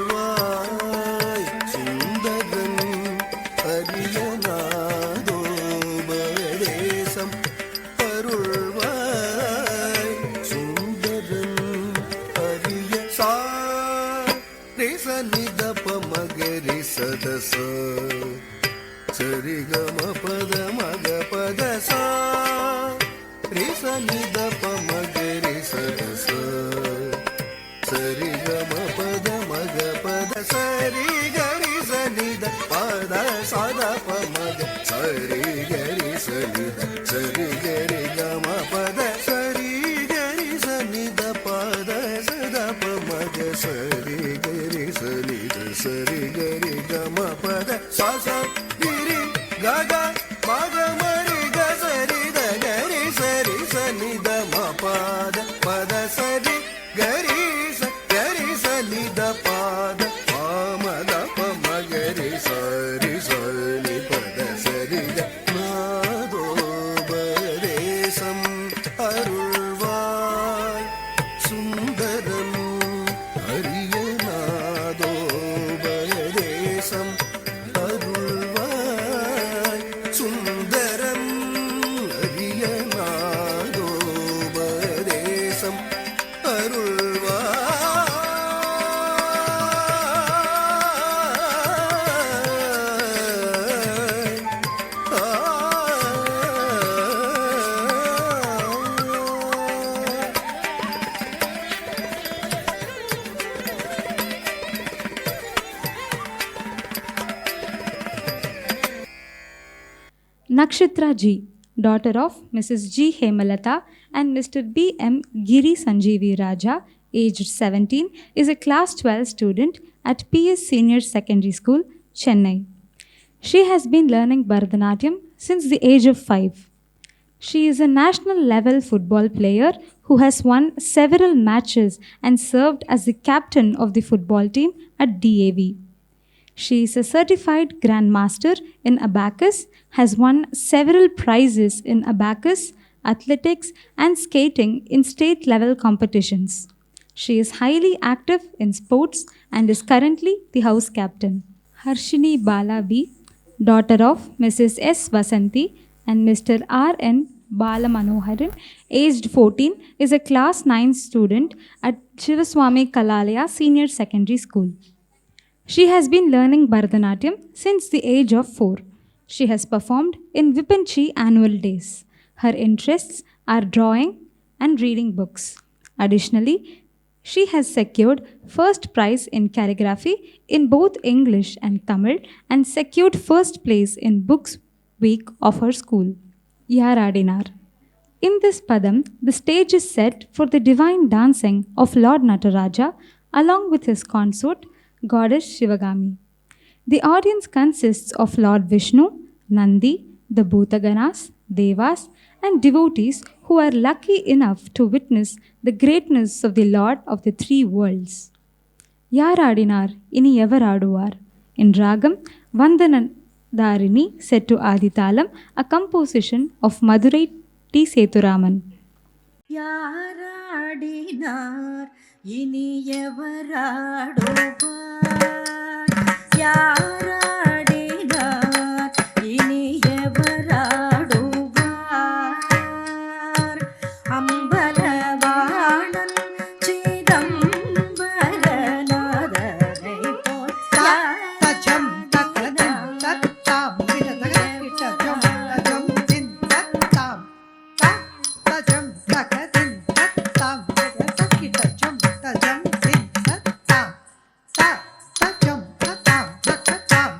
அருள்வாய் சுந்தரம் அரியநாதோ பரதேசம் அருள்வாய் சுந்தரம் அரிய சா ரிச நித பமகரி சதச சரி கம பத மக பத சா ரிச நித பமகரி சதச சரி கம பத மக பத சரி கரி சனித பத சத பமக சரி கரி சனித சரி கரி கம பத சரி கரி சனித பத சத பமக சரி கரி சனித சரி கரி கம பத சச கிரி கக மக மரி க சரி த கரி சரி சனித ம பத பத சரி கரி சனித பாத பாமத பமகரி சரி சரி பத சரி நாதோ பரதேசம் அருள்வாய் சுந்தரம் அரியநாதோ பரதேசம் அருள்வாய் சுந்தரம் அரியநாதோ பரதேசம் அருள்வாய் ನಕ್ಷತ್ರ G daughter of Mrs. G. Hemalata and Mr. B. M. Giri Sanjeevi Raja, aged 17, is a class 12 student at PS Senior Secondary School, Chennai. She has been learning Bharatanatyam since the age of 5. She is a national level football player who has won several matches and served as the captain of the football team at DAV. She is a certified grandmaster in abacus, has won several prizes in abacus, athletics, and skating in state level competitions. She is highly active in sports and is currently the house captain. Harshini Bala B, daughter of Mrs. S. Vasanti and Mr. R. N. Balamanoharan, aged 14, is a class 9 student at Shivaswamy Kalalaya Senior Secondary School. She has been learning Bharatanatyam since the age of 4. She has performed in Vipinchi annual days. Her interests are drawing and reading books. Additionally, she has secured first prize in calligraphy in both English and Tamil and secured first place in Books Week of her school. Yaradinar. In this padam, the stage is set for the divine dancing of Lord Nataraja along with his consort, Goddess Shivagami. The audience consists of Lord Vishnu, Nandi, the Bhutaganas, Devas, and devotees who are lucky enough to witness the greatness of the Lord of the three worlds. Yaradinar ini evaraduvar in Ragam Vandanadarini set to Adithalam, a composition of Madurai T. Sethuraman. யாராடினார் இனி எவராடுவார் யாராடினார் இனி எவராடுவார் அம்பலவாணன் சிதம்பரநாதரை போல் தஜம் தக்கதம் தத்தாம் கிட்டதகம் கிட்டஜம் தஜம் தின் தத்தாம் தஜம் தக்கதின் தத்தாம் கிட்டஜம் தஜம் தின் தத்தாம் தஜம் தத்தாம் தத்தாம்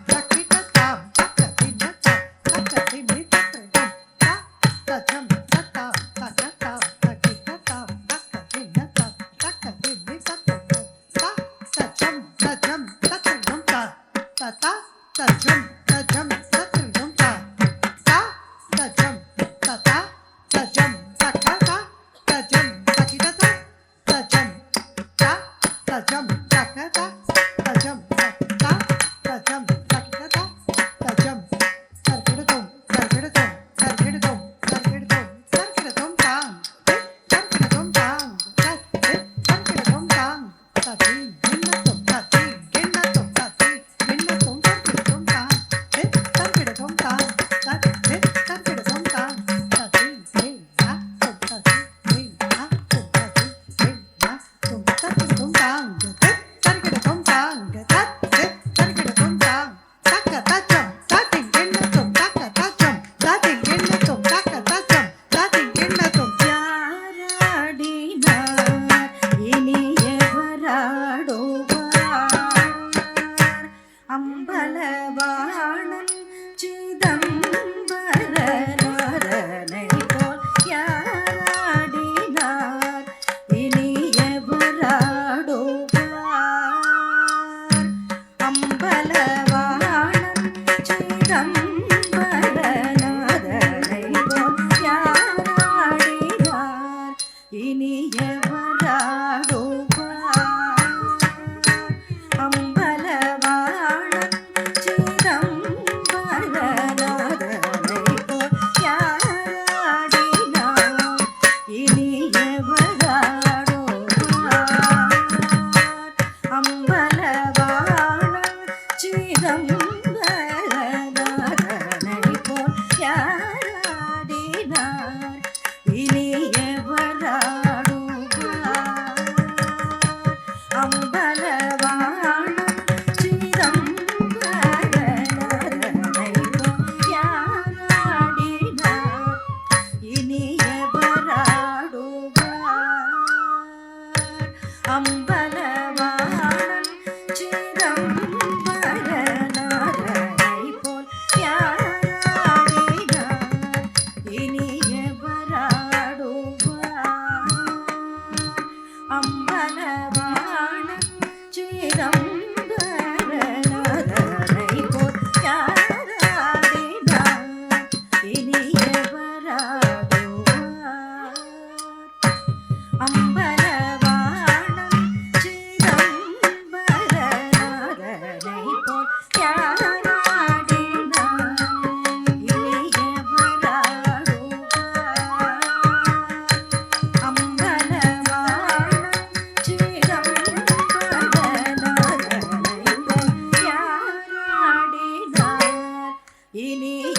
இனியவராடுவார்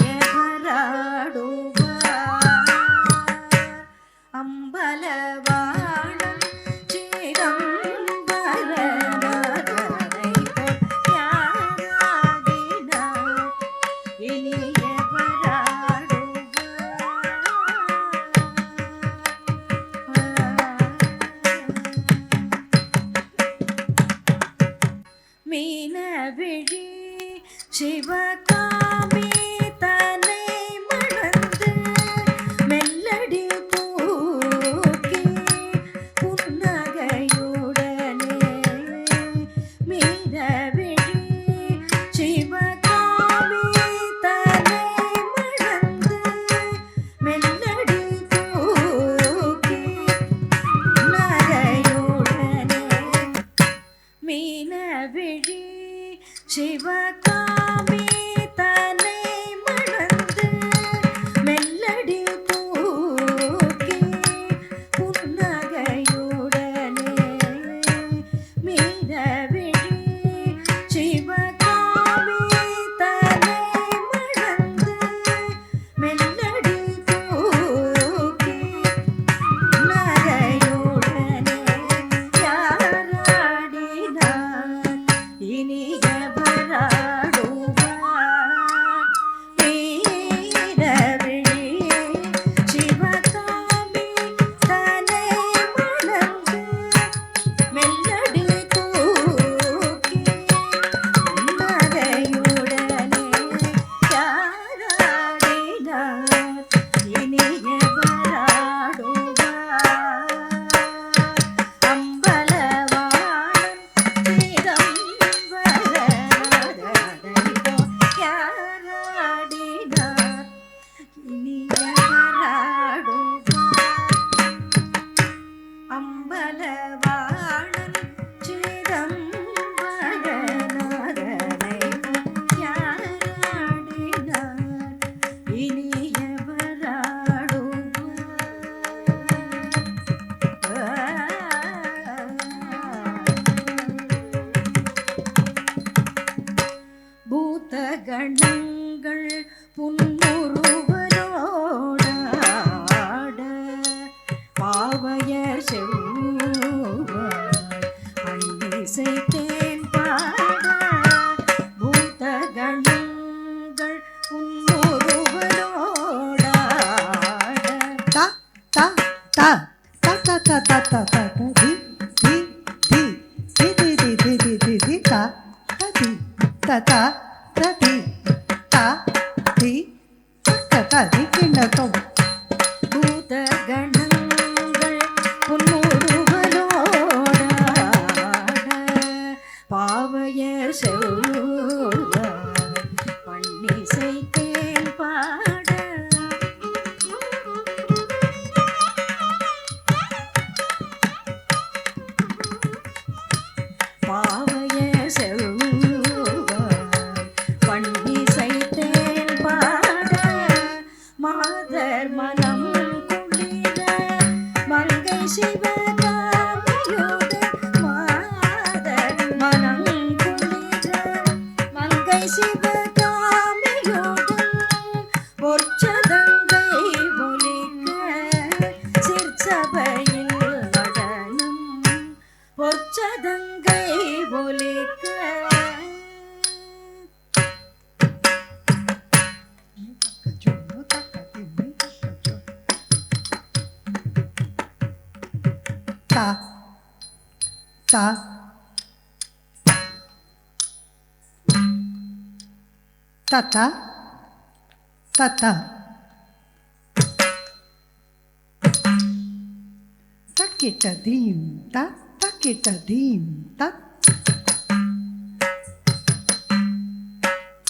அம்பலவாணன் சிதம்பரநாதனை போல் யாராடினார் மீனவிழி சிவகாமி தன்னை மணந்து மெல்லடி தூக்கி புன்னகையுடனே மீனவிழி சிவகாமி தன்னை மணந்து மெல்லடி தூக்கி புன்னகையுடனே மீனவிழி சிவகாமி தன்னை மணந்து மெல்லடி தூக்கி புன்னகையுடனே மீனவிழி சிவகாமி தன்னை மணந்து மெல்லடி தூக்கி புன்னகையுடனே யாராடினார் இனியவராடுவார் மீனவிழி சிவகாமி தன்னை மணந்து மெல்லடி தூக்கி புன்னகையுடனே யாராடினார் இனியவராடுவார் அம்பலவாணன் சிதம்பரநாதனை போல் யாராடினார் இனியவராடுவார் அம்பலவாணன் சிதம்பரநாதனை போல் யாராடினார் பூதகணங்கள் புன்முறுவலோடாட பாவையர் செவ்வாய் அன்னிசைத்தேன் பாட பூதகணங்கள் புன்முறுவலோடாட ta ta ta ta ta ta ta ta ta di di di di di di di di di di ta ta di ta ta ta di ta di ta ta di kinnatom பூதகணங்கள் புன்முறுவலோடாட பாவையர் செவ்வாய் பன்னிசைத்தேன் பாட பாவையர் செவ்வாய் பன்னிசைத்தேன் பாட மாதர் மனம் குளிர மங்கை சிவகாமியோடு மாதர் மனம் குளிர மங்கை சிவகாமியோடு பொற்சதங்கை ஒலிக்க சிற்சபையில் நடனம் பொற்சதங்கை ஒலிக்க ta ta ta ta ta ta takita dim ta takita dim ta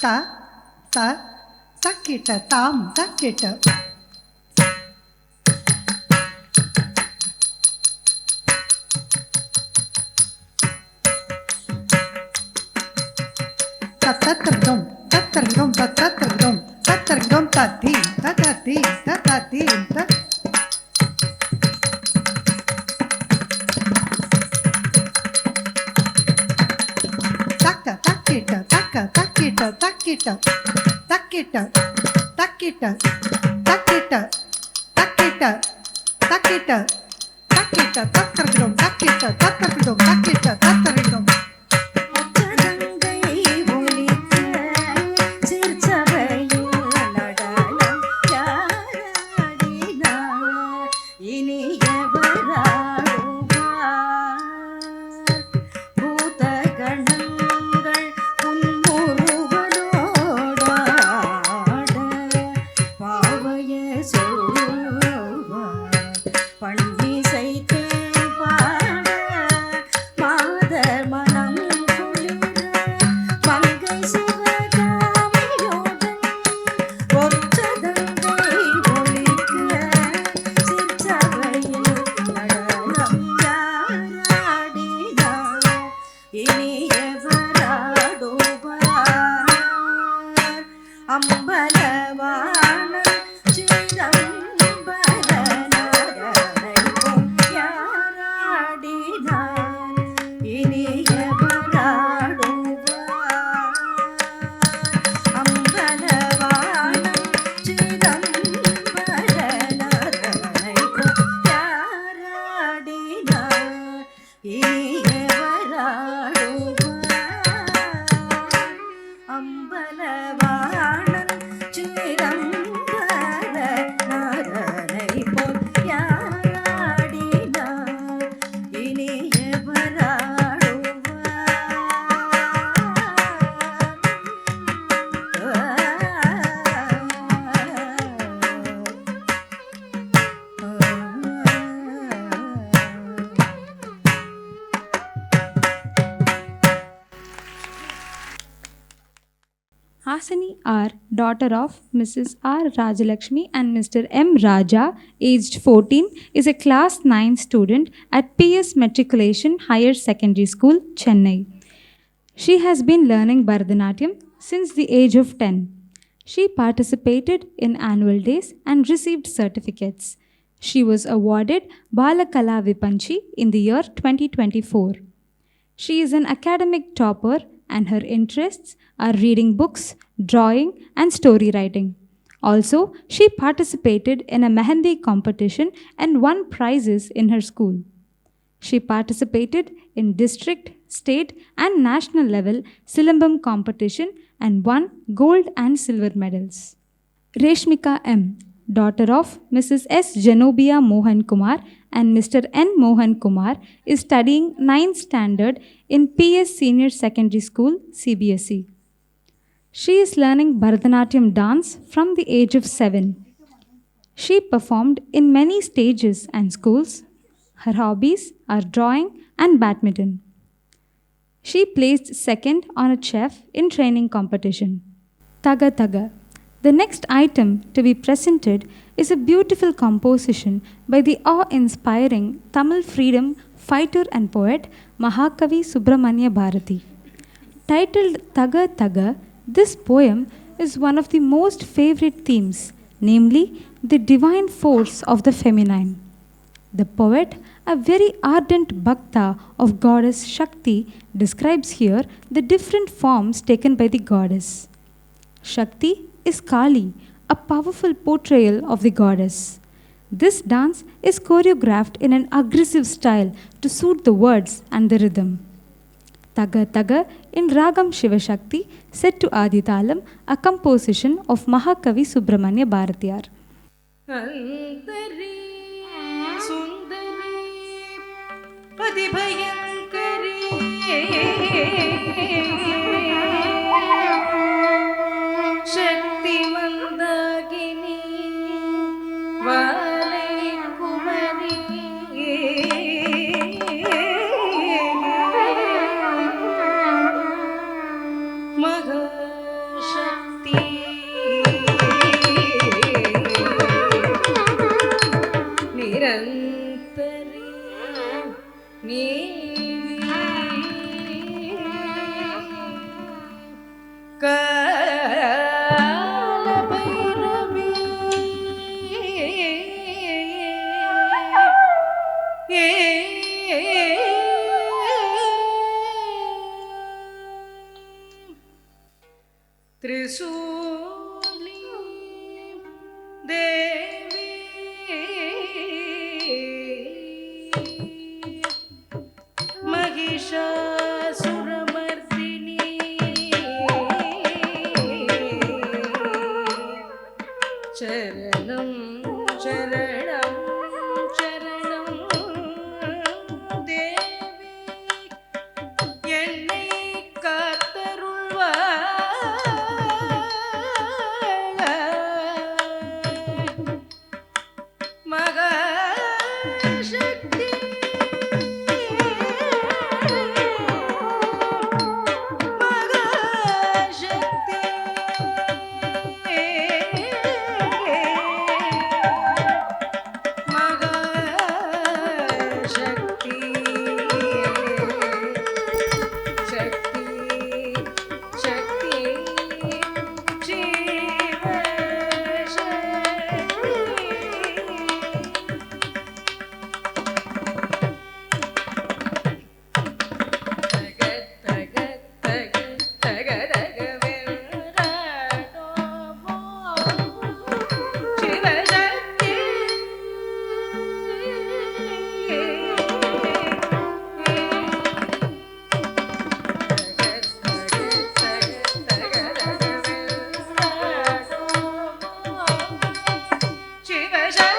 ta ta takita tam takita tatargum tatargum tatargum tatargum tati tatati tatati tat taka takita taka takita takita takita தக்கிட்ட தக்கிட்ட தக்கிட்ட தக்கிட்ட தக்கிட்ட தத்தரிடும் தக்கிட்ட தத்தரிடும் தக்கிட்ட தத்தரிடும் ஒற்றகங்கை ஒலிக்க சிற்சபையில் நடனம் யாராடினார் இனியவராடுவார் பூதகணங்கள் புன்முறுவலோடாட பாவைய சொல்வார் பண்ணிசை தேபாட மாதர் மனம் குளிர மங்கை சிவகாமியோடன் ஒற்றகங்கை ஒலிக்க சிற்சபையில் நடனம் யாராடினார் இனியவராடுவார் அம்பலவாணன் சிதம்பரநாதனையும் யாராடினார் இனியவராடுவார் அம்பலவாணன் சிதம்பரநாதனையும் யாராடினார் இனியவராடுவார் அம்பலவாணன் சிதம்பரநாதனை போல் யாராடினார் Hasani R, daughter of Mrs. R. Rajalakshmi and Mr. M. Raja, aged 14, is a class 9 student at PS Matriculation Higher Secondary School, Chennai. She has been learning Bharatanatyam since the age of 10. She participated in annual days and received certificates. She was awarded Balakala Vipanchi in the year 2024. She is an academic topper and her interests are reading books, drawing, and story writing. Also, she participated in a Mehendi competition and won prizes in her school. She participated in district, state, and national level Silambam competition and won gold and silver medals. Reshmika M, daughter of Mrs. S. Janobia Mohan Kumar and Mr. N. Mohan Kumar, is studying 9th standard in PS Senior Secondary School, CBSE. She is learning Bharatanatyam dance from the age of 7. She performed in many stages and schools. Her hobbies are drawing and badminton. She placed second on a chef in training competition. Taga Taga. The next item to be presented is a beautiful composition by the awe-inspiring Tamil freedom fighter and poet Mahakavi Subramanya Bharati. Titled Taga Taga, this poem is one of the most favorite themes, namely the divine force of the feminine. The poet, a very ardent bhakta of goddess Shakti, describes here the different forms taken by the goddess. Shakti is Kali, a powerful portrayal of the goddess. This dance is choreographed in an aggressive style to suit the words and the rhythm. Taga Taga in Ragam Shiva Shakti, set to Aditalam, a composition of Mahakavi Subramanya Bharatiyar. Kandari Sundari Adibhayankari Shakti Mandagini Valai Kumari Mahashakti Nirantari Nevi சரணம் சரணம் சரணம் தேவி என்னை காத்தருள்வாய் மகாசக்தி மகாசக்தி மகாசக்தி சக்தி சக்தி ஜீவ சக்தி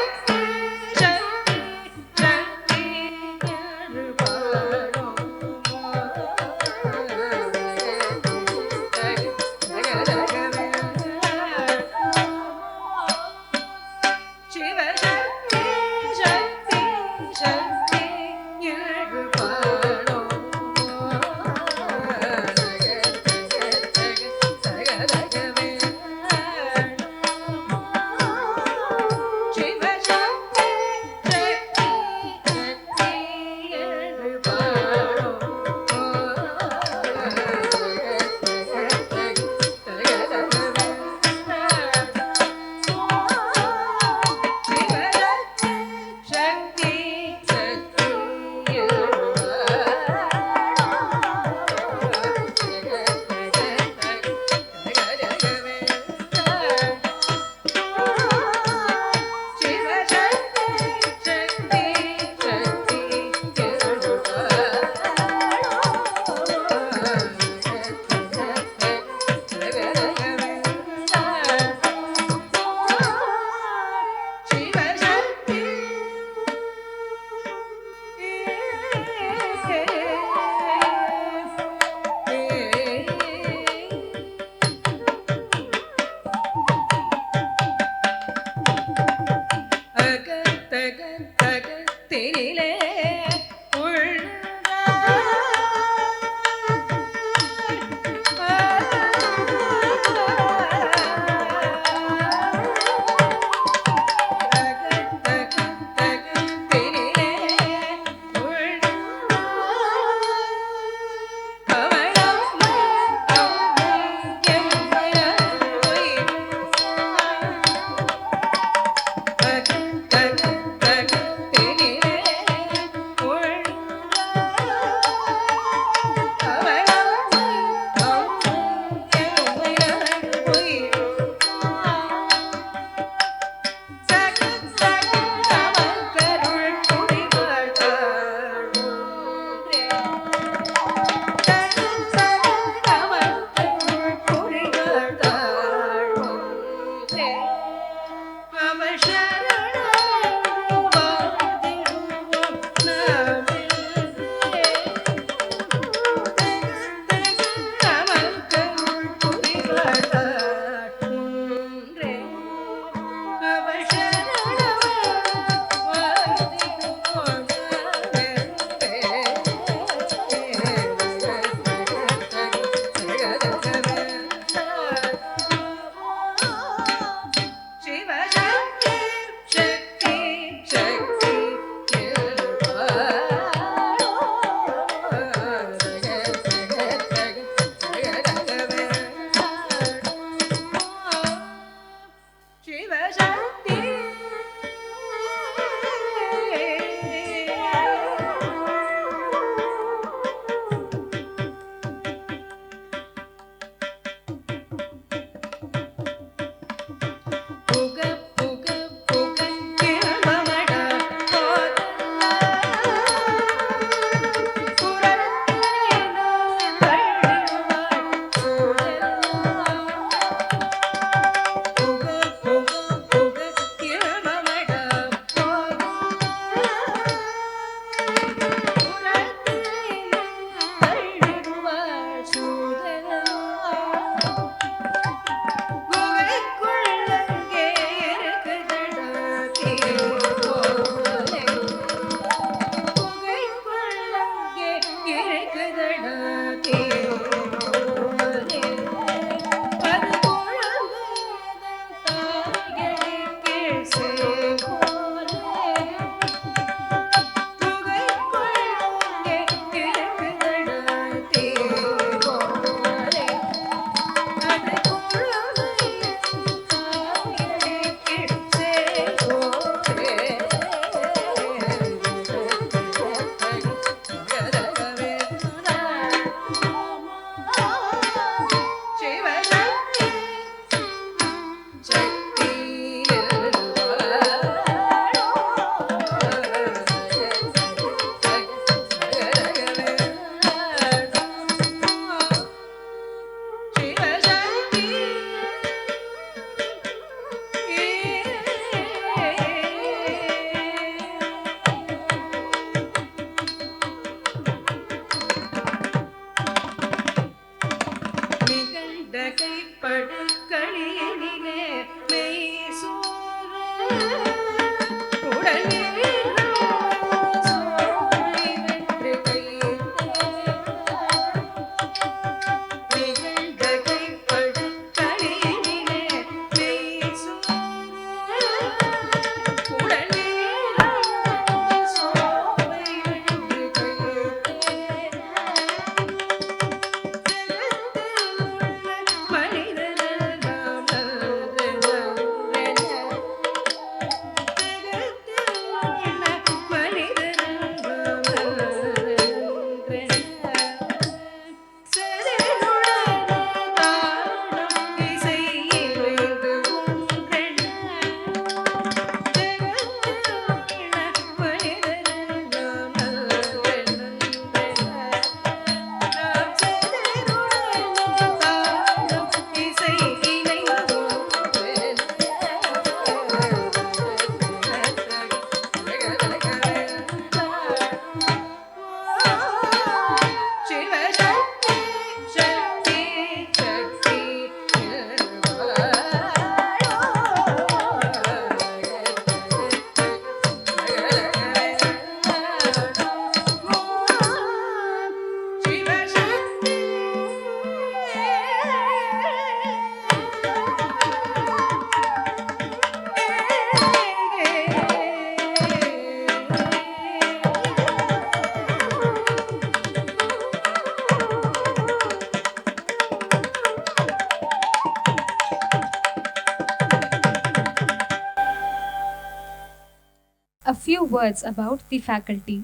few words about the faculty.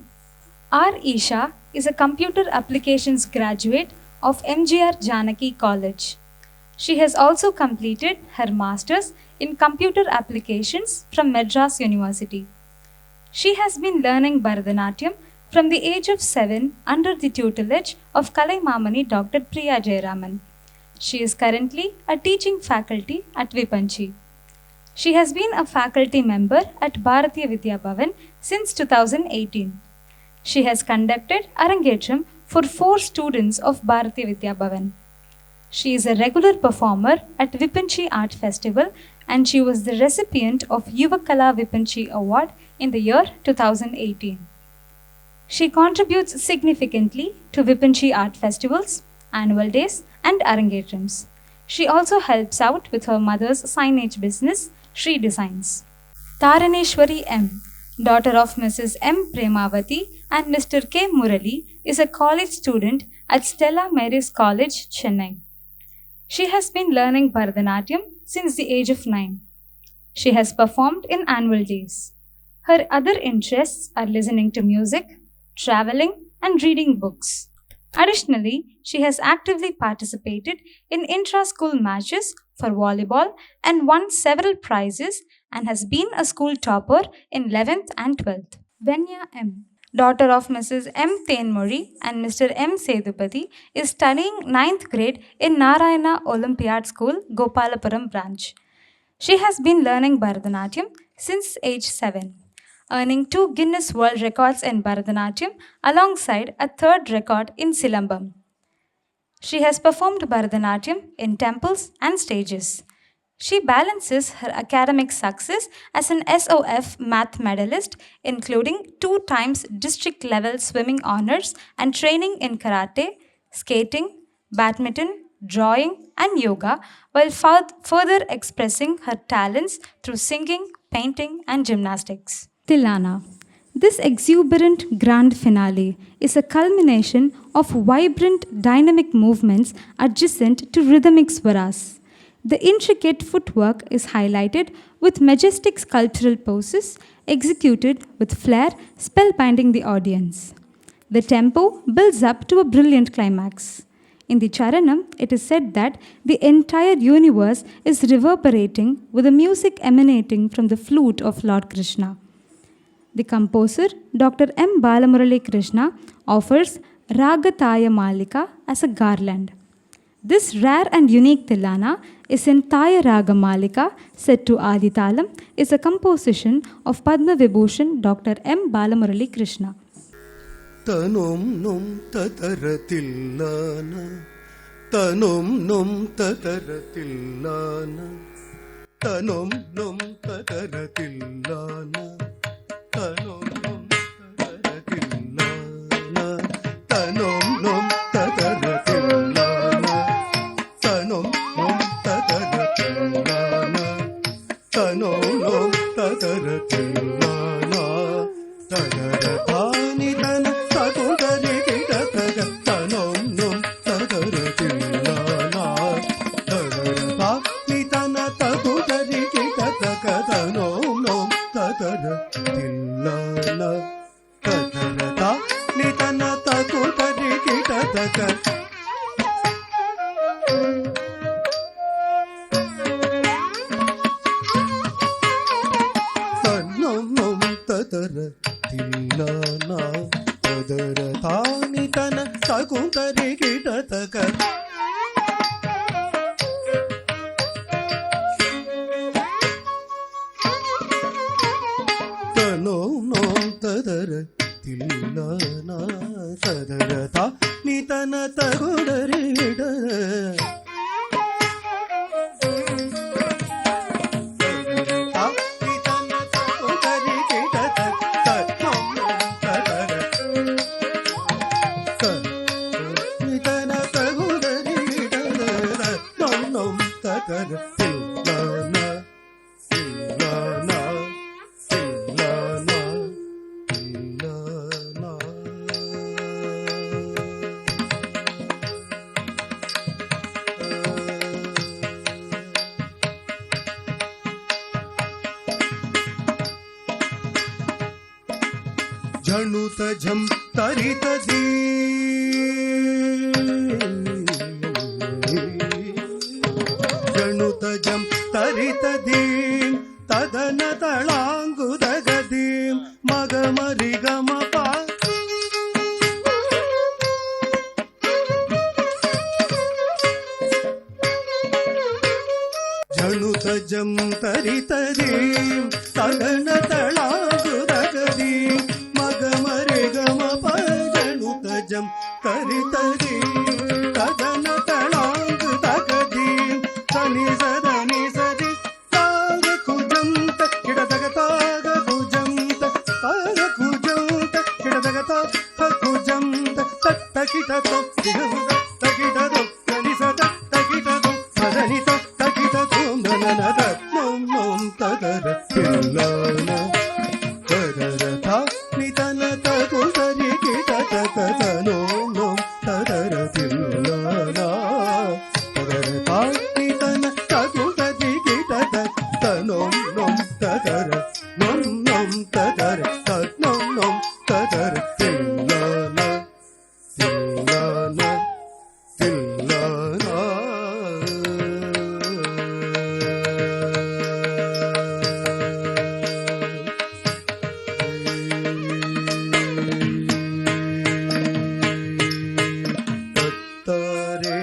R. Isha is a computer applications graduate of MGR Janaki College. She has also completed her masters in computer applications from Madras University. She has been learning Bharatanatyam from the age of 7 under the tutelage of Kalaimamani Dr. Priya Jayaraman. She is currently a teaching faculty at Vipanchi. She has been a faculty member at Bharatiya Vidya Bhavan since 2018. She has conducted Arangetram for 4 students of Bharatiya Vidya Bhavan. She is a regular performer at Vipanchi Art Festival and she was the recipient of Yuvakala Vipanchi Award in the year 2018. She contributes significantly to Vipanchi Art Festivals, annual days, and Arangetrams. She also helps out with her mother's signage business, Sri Designs. Taraneshwari M., daughter of Mrs. M. Premavati and Mr. K. Murali, is a college student at Stella Maris College, Chennai. She has been learning Bharatanatyam since the age of 9. She has performed in annual days. Her other interests are listening to music, traveling, and reading books. Additionally, she has actively participated in intra-school matches for volleyball and won several prizes and has been a school topper in 11th and 12th. Venya M., daughter of Mrs. M. Tenmuri and Mr. M. Sedupati, is studying 9th grade in Narayana Olympiad School, Gopalapuram branch. She has been learning Bharatanatyam since age 7, earning 2 Guinness World Records in Bharatanatyam alongside a 3rd record in Silambam. She has performed Bharatanatyam in temples and stages. She balances her academic success as an SOF math medalist, including 2 times district level swimming honors and training in karate, skating, badminton, drawing, and yoga, while further expressing her talents through singing, painting, and gymnastics. Tilana. This exuberant grand finale is a culmination of vibrant dynamic movements adjacent to rhythmic swaras. The intricate footwork is highlighted with majestic sculptural poses executed with flair, spellbinding the audience. The tempo builds up to a brilliant climax. In the Charanam, it is said that the entire universe is reverberating with the music emanating from the flute of Lord Krishna. The composer, Dr. M. Balamurali Krishna, offers Ragataya Malika as a garland. This rare and unique Tilana is in Taya Raga Malika, set to Adi Talam, is a composition of Padma Vibhushan Dr. M. Balamurali Krishna. Tanom nom tataratillana, tanom nom tataratillana, tanom nom tataratillana, tanom nom tataratillana, tanom nom tataratillana, tanom nom tataratillana, tanom nom tataratillana, tataratani tana tatundari kitataga, tanom nom tataratillana, tataratani tana tatundari kitataga, tanom nom tataratillana, tataratani tana tatundari kitataga. Tanom tataratillana, tataratani tana tatundari kitataga. Tanom tataratillana, tataratani tana tatundari kitataga. Thank you. झणुत झम तरित दी झणुत झम तरित दीं तदन तळांगुदगदीं मग मरि गम पा झणुत झम तरित दीं तदन तळांगुदगदीं मग मरि गम पा झणुत झम तरित दीं तदन तळांगुदगदीं सनि सदनि सदि ताग कुजंत किडदगताग कुजंत ताग कुजंत किडदगताग कुजंत तत्तकिटतो दिगहुद तकिटतो सनि सद तकिटतो सदनि तो तकिटतो ननन तत्नों नों तदर तिल्लान तदर था नितन तकुदरि किटतकतनो नों तदर तिल्लाना तदर था नितन तकुदरि किटतकतनो नों तदर नों नों तदर तत्नों नों तदर तिल्लाना तिल्लाना तिल्लाना तत्तरे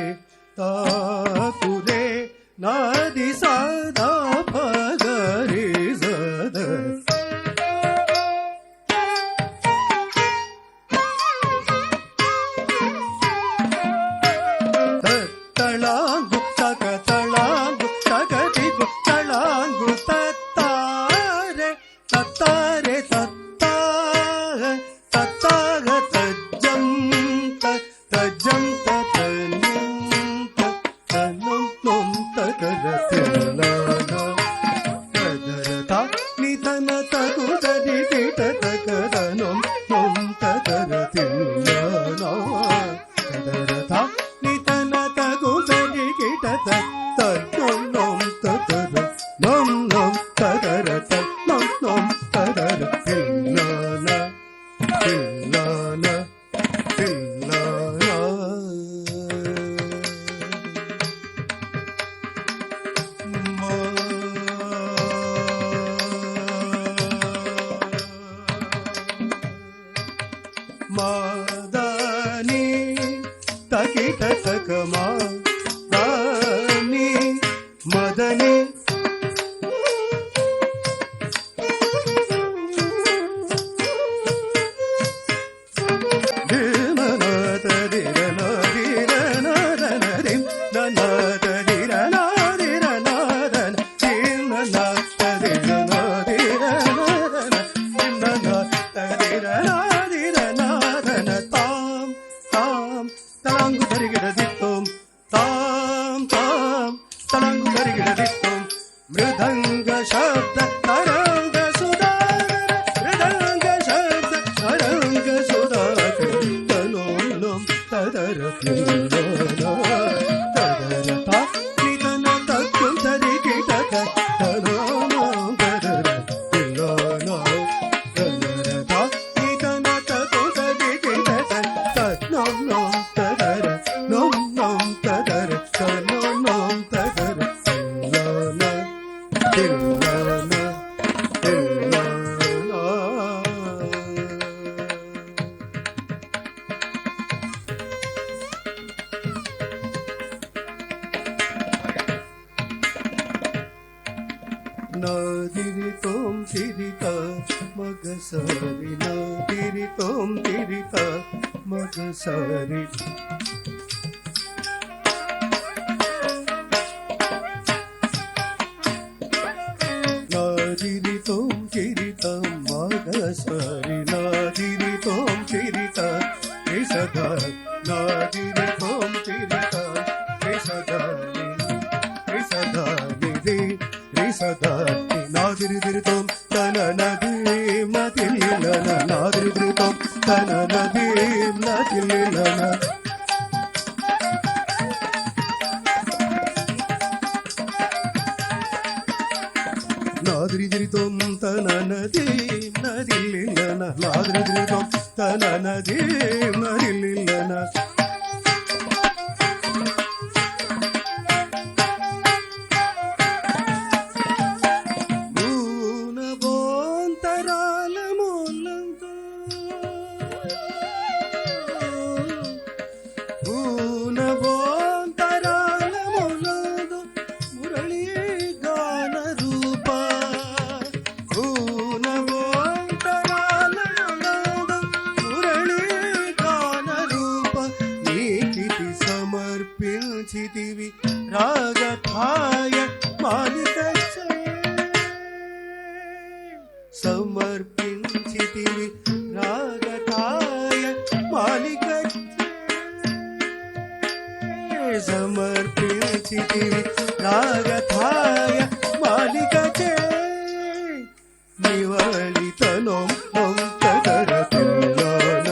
ताकुरे नादि सदा पगरे सद तळांगु तक तळांगु तगदिगु तळांगु तत्तारे तत्तारे तत्ताग तत्ताग तज्जंत तज्जंत तनुंत तनुं तगर तिल्लाना तदरता नितन तकुदरि किटतकदनं नं तगर तिल्लाना तदरता नितन तकुदरि किटतक तन्नं नं तदर नं नं तदर तन्नं नं तदर तिल्लाना तिल्लाना तिल्लाना मादानी तकिटतक मादानी मदनी मृदंग शब्द तरंग सुधाकर मृदंग शब्द तरंग सुधाकर तनों तदर तिल्लाना तदरता नितन तकुदरि किटतक तनों तदर तिल्लाना तदरता नितन तकुदरि किटतक तनों तदर नों नों तदर तनों तदर तिल्लाना तिल्लाना तिल्लाना नादिरि तोम तिरिता मगसारि नादिरि तोम तिरिता मगसारि नादिरि तोम तिरिता मगसारि नादिरि तोम तिरिता सदा नादिरि तोम तिरिता सदा सदा निधि सदा नादिरि दिरि तोम तन नदी मतिलना नादिरि दिरि तोम तन नदी मतिलना లాద్రిద్రితం తననది నదిల్లిల్లన లాద్రిద్రితం తననది నదిల్లిల్లన సమర్పించితివి రాగథాయ మాలిక సమర్పించితివి రాగథాయ మాలిక సమర్పించితివి రాగథాయ మాలిక నివళితనం తదర తిల్లన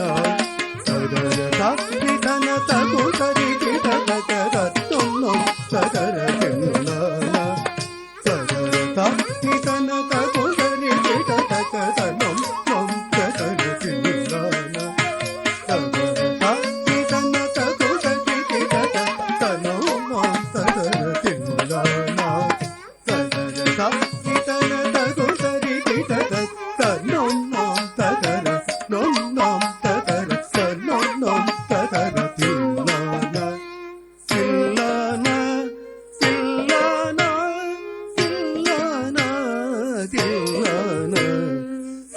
తదర తాక్రితన తగు తరికి తదర తదర తిల్లన తదర తాక్రితన తగు తరికి తదరం తదర తిల్లన తదర తాక్రితన తగు తరికి తదరం తదర తిల్లన తదర తాక్రితన తగు తరికి తదరం తదర nom tadara nom tadara tillana tillana tillana tillana tillana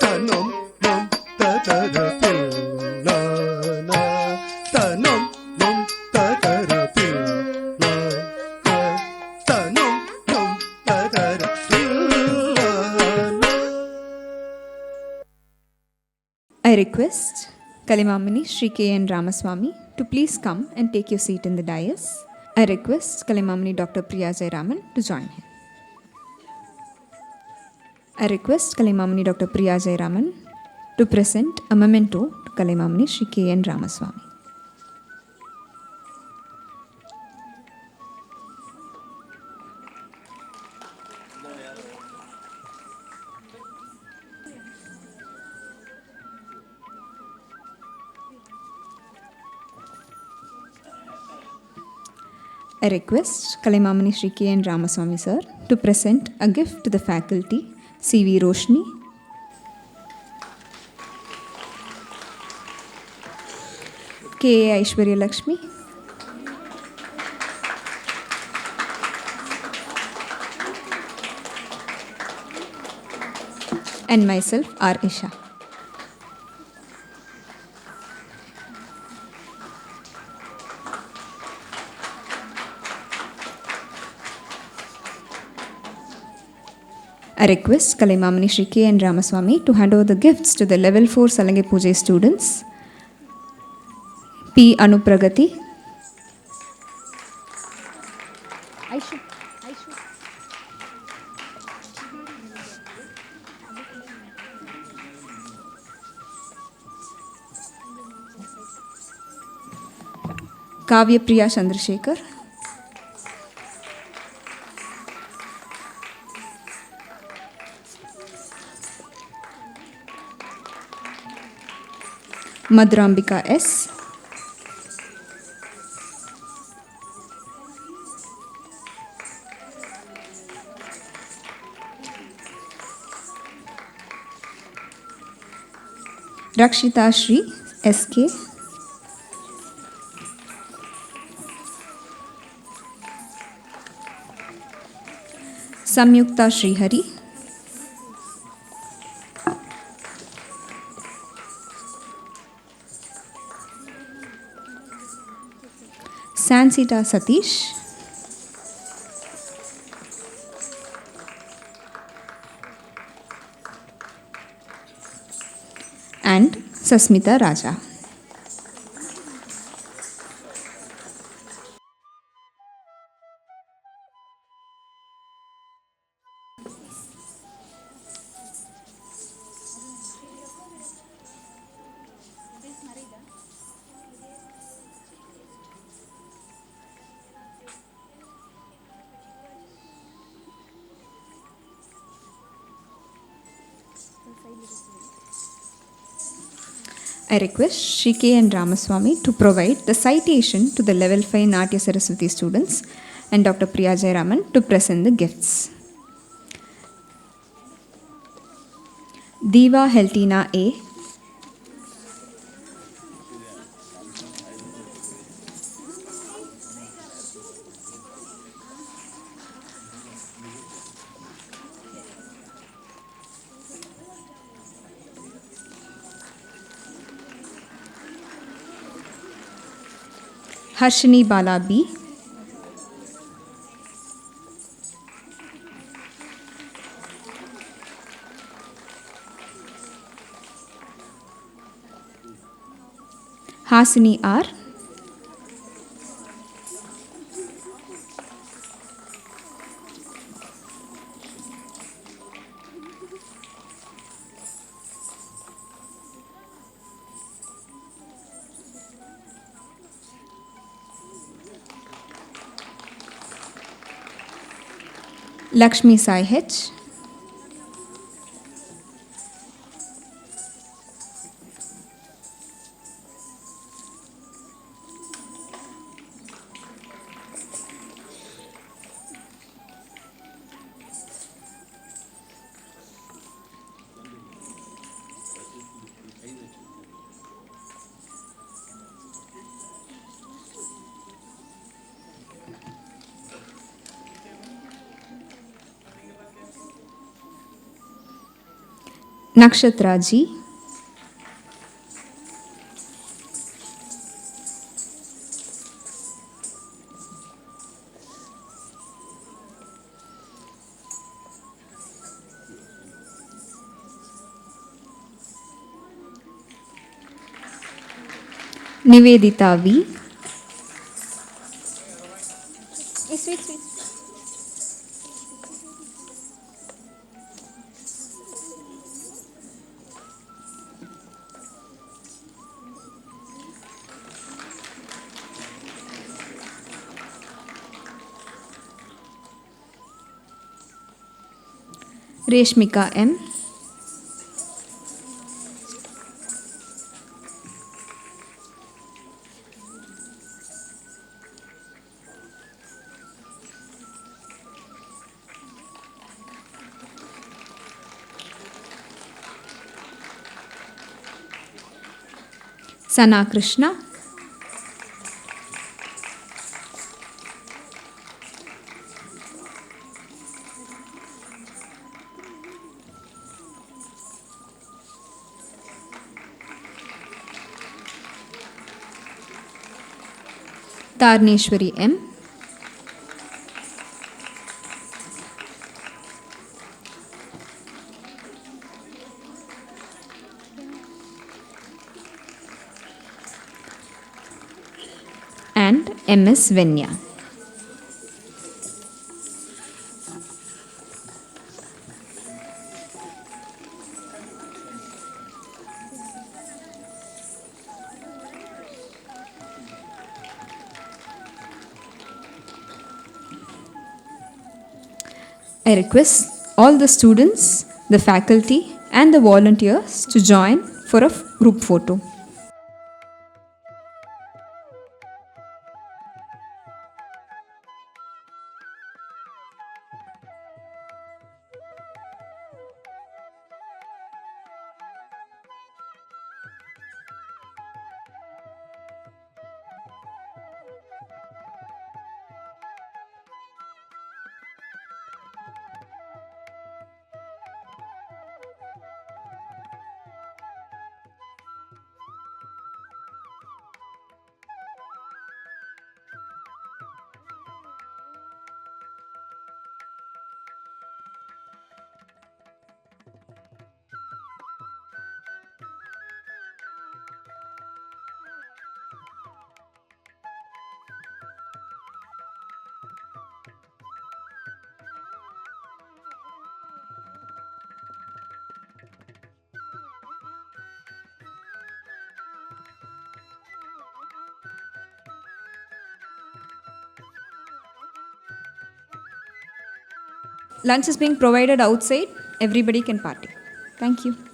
tanom nom tadara tillana tanom nom tadara tillana tanom nom tadara tillana. I request Kalimamani Sri K.N. Ramaswamy to please come and take your seat in the dais. I request Kalimamani Dr. Priya Jayaraman to join him. I request Kalimamani Dr. Priya Jayaraman to present a memento to Kalimamani Sri K.N. Ramaswamy. I request Kalimamani Sri K.N. Ramaswamy sir to present a gift to the faculty, C.V. Roshni, K.A. Aishwarya Lakshmi, and myself, R. Isha. I request Kalimamani Sri K.N. Ramaswamy to hand over the gifts to the Level 4 Salange Pujai students. P. Anupragati, Kavya Priya Chandrasekhar, Madhurambika S, Rakshita Shri S.K, Samyukta Srihari, Sansita Satish, and Sasmita Raja. I request Shri K. N. Ramaswamy to provide the citation to the Level 5 Natya Saraswati students and Dr. Priya Jayaraman to present the gifts. Diva Heltina A. Harshini Bala B. Hasini R. Lakshmi Sai H. Nakshatra G. Nivedita V. Reshmika M. Sana Krishna. Tarneshwari M. And MS Venya. I request all the students, the faculty, and the volunteers to join for a group photo. Lunch is being provided outside. Everybody can party. Thank you.